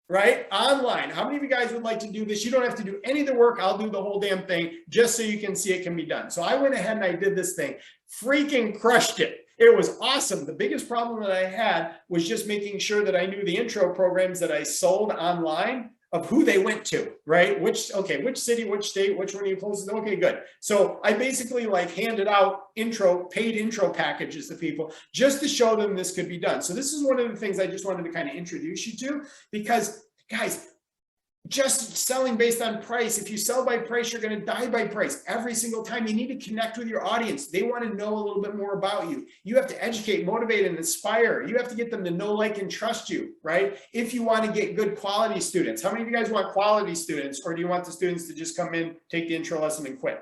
right? Online. How many of you guys would like to do this? You don't have to do any of the work. I'll do the whole damn thing just so you can see it can be done. So I went ahead and I did this thing, freaking crushed it. It was awesome. The biggest problem that I had was just making sure that I knew the intro programs that I sold online of who they went to, right? Which city, which state, which one are you closest to? Okay, good. So I basically like handed out paid intro packages to people just to show them this could be done. So this is one of the things I just wanted to kind of introduce you to, because guys, just selling based on price. If you sell by price, you're going to die by price every single time. You need to connect with your audience. They want to know a little bit more about you. You have to educate, motivate, and inspire. You have to get them to know, like, and trust you, right? If you want to get good quality students. How many of you guys want quality students, or do you want the students to just come in, take the intro lesson, and quit?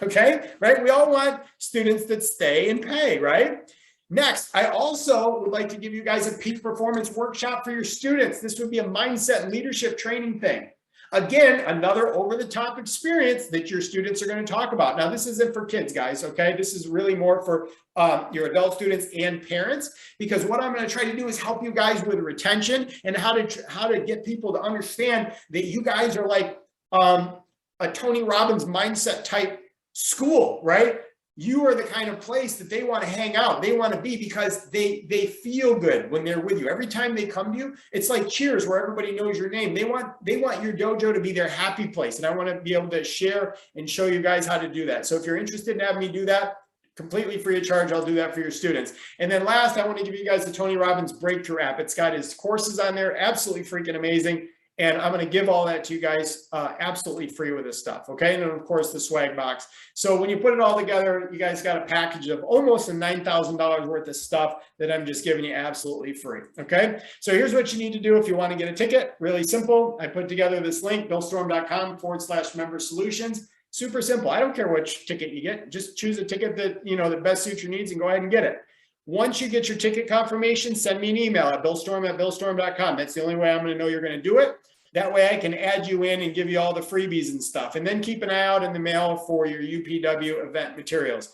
Okay, right? We all want students that stay and pay, right? Next, I also would like to give you guys a peak performance workshop for your students. This would be a mindset and leadership training thing. Again, another over-the-top experience that your students are going to talk about. Now, this isn't for kids, guys, okay? This is really more for your adult students and parents, because what I'm going to try to do is help you guys with retention and how to get people to understand that you guys are like a Tony Robbins mindset type school, right? You are the kind of place that they want to hang out. They want to be, because they feel good when they're with you. Every time they come to you, it's like Cheers, where everybody knows your name. They want your dojo to be their happy place. And I want to be able to share and show you guys how to do that. So if you're interested in having me do that, completely free of charge, I'll do that for your students. And then last, I want to give you guys the Tony Robbins Breakthrough app. It's got his courses on there, absolutely freaking amazing. And I'm going to give all that to you guys absolutely free with this stuff. Okay. And then of course the swag box. So when you put it all together, you guys got a package of almost $9,000 worth of stuff that I'm just giving you absolutely free. Okay. So here's what you need to do if you want to get a ticket. Really simple. I put together this link, billstorm.com/member solutions. Super simple. I don't care which ticket you get. Just choose a ticket that, that best suits your needs and go ahead and get it. Once you get your ticket confirmation, send me an email at billstorm@billstorm.com. That's the only way I'm going to know you're going to do it. That way I can add you in and give you all the freebies and stuff. And then keep an eye out in the mail for your UPW event materials.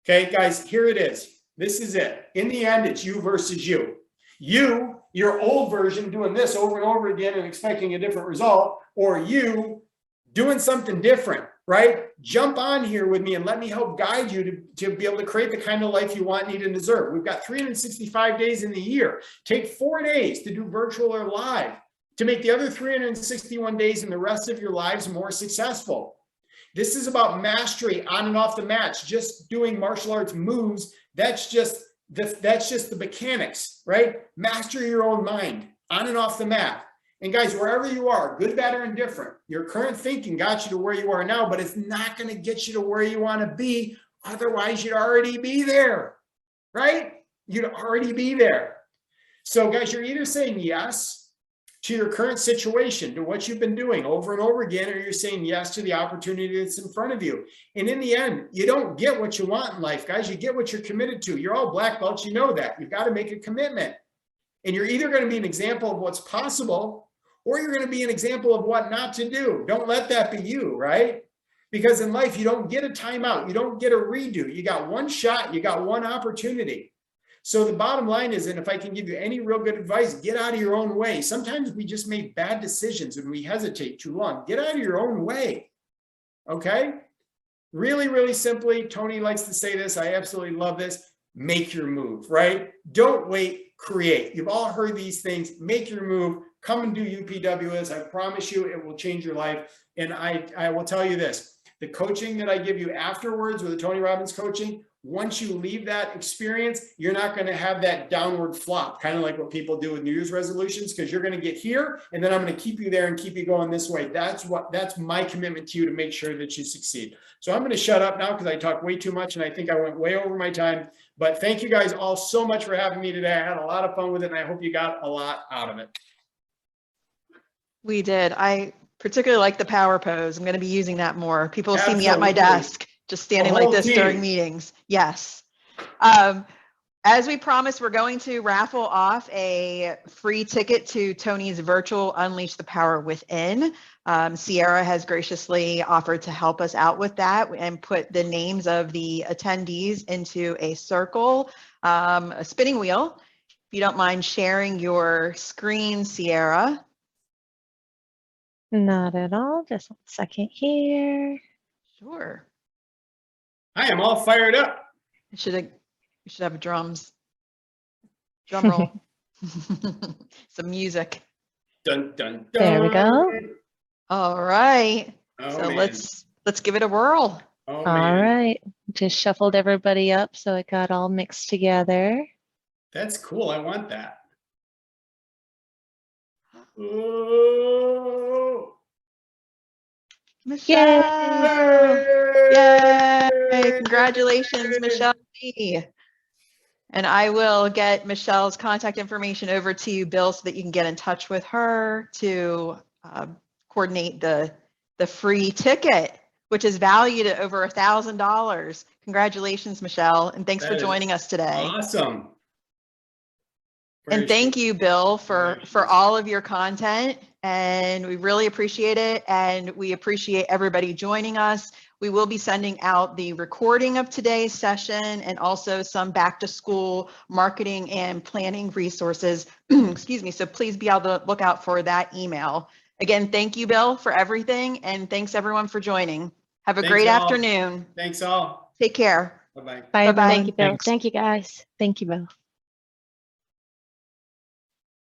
Okay, guys, here it is. This is it. In the end, it's you versus you. You, your old version, doing this over and over again and expecting a different result, or you doing something different, right? Jump on here with me and let me help guide you to be able to create the kind of life you want, need, and deserve. We've got 365 days in the year. Take 4 days to do virtual or live to make the other 361 days in the rest of your lives more successful. This is about mastery on and off the mats, just doing martial arts moves. That's just the mechanics, right? Master your own mind on and off the mat. And guys, wherever you are, good, bad, or indifferent, your current thinking got you to where you are now, but it's not going to get you to where you want to be. Otherwise, you'd already be there, right? You'd already be there. So guys, you're either saying yes to your current situation, to what you've been doing over and over again, or you're saying yes to the opportunity that's in front of you. And in the end, you don't get what you want in life, guys. You get what you're committed to. You're all black belts. You know that. You've got to make a commitment. And you're either going to be an example of what's possible, or you're going to be an example of what not to do. Don't let that be you, right? Because in life, you don't get a timeout. You don't get a redo. You got one shot. You got one opportunity. So the bottom line is, and if I can give you any real good advice, get out of your own way. Sometimes we just make bad decisions and we hesitate too long. Get out of your own way. Okay? Really, really simply, Tony likes to say this. I absolutely love this. Make your move, right? Don't wait, create. You've all heard these things. Make your move. Come and do UPWS. I promise you it will change your life. And I will tell you this, the coaching that I give you afterwards with the Tony Robbins coaching once you leave that experience, you're not going to have that downward flop, kind of like what people do with New Year's resolutions, because you're going to get here and then I'm going to keep you there and keep you going this way. That's my commitment to you to make sure that you succeed. So I'm going to shut up now because I talked way too much and I think I went way over my time. But thank you guys all so much for having me today. I had a lot of fun with it and I hope you got a lot out of it. We did. I particularly like the power pose. I'm going to be using that more. People see me at my Absolutely. desk, just standing The like whole this during team. meetings. Yes. As we promised, we're going to raffle off a free ticket to Tony's virtual Unleash the Power Within. Sierra has graciously offered to help us out with that and put the names of the attendees into a circle, a spinning wheel. If you don't mind sharing your screen, Sierra. Not at all. Just 1 second here. Sure. I am all fired up. You should have drums. Drum roll. Some music. Dun, dun, dun. There we go. All right. Oh, So man. let's give it a whirl. Oh, All man. right. Just shuffled everybody up so it got all mixed together. That's cool. I want that. Oh. Michelle. Yay! Yay. Congratulations, Michelle B. And I will get Michelle's contact information over to you, Bill, so that you can get in touch with her to coordinate the free ticket, which is valued at over $1,000. Congratulations, Michelle, and thanks for That is joining us today. Awesome. And thank you, Bill, for Congratulations. all of your content. And we really appreciate it. And we appreciate everybody joining us. We will be sending out the recording of today's session and also some back to school marketing and planning resources. Excuse me. So please be on the lookout for that email. Again, thank you, Bill, for everything. And thanks everyone for joining. Have a Thanks, great all. afternoon. Thanks all. Take care. Bye-bye. Bye, Bye-bye. everyone. Thank you, Bill. Thanks. Thank you, guys. Thank you, Bill.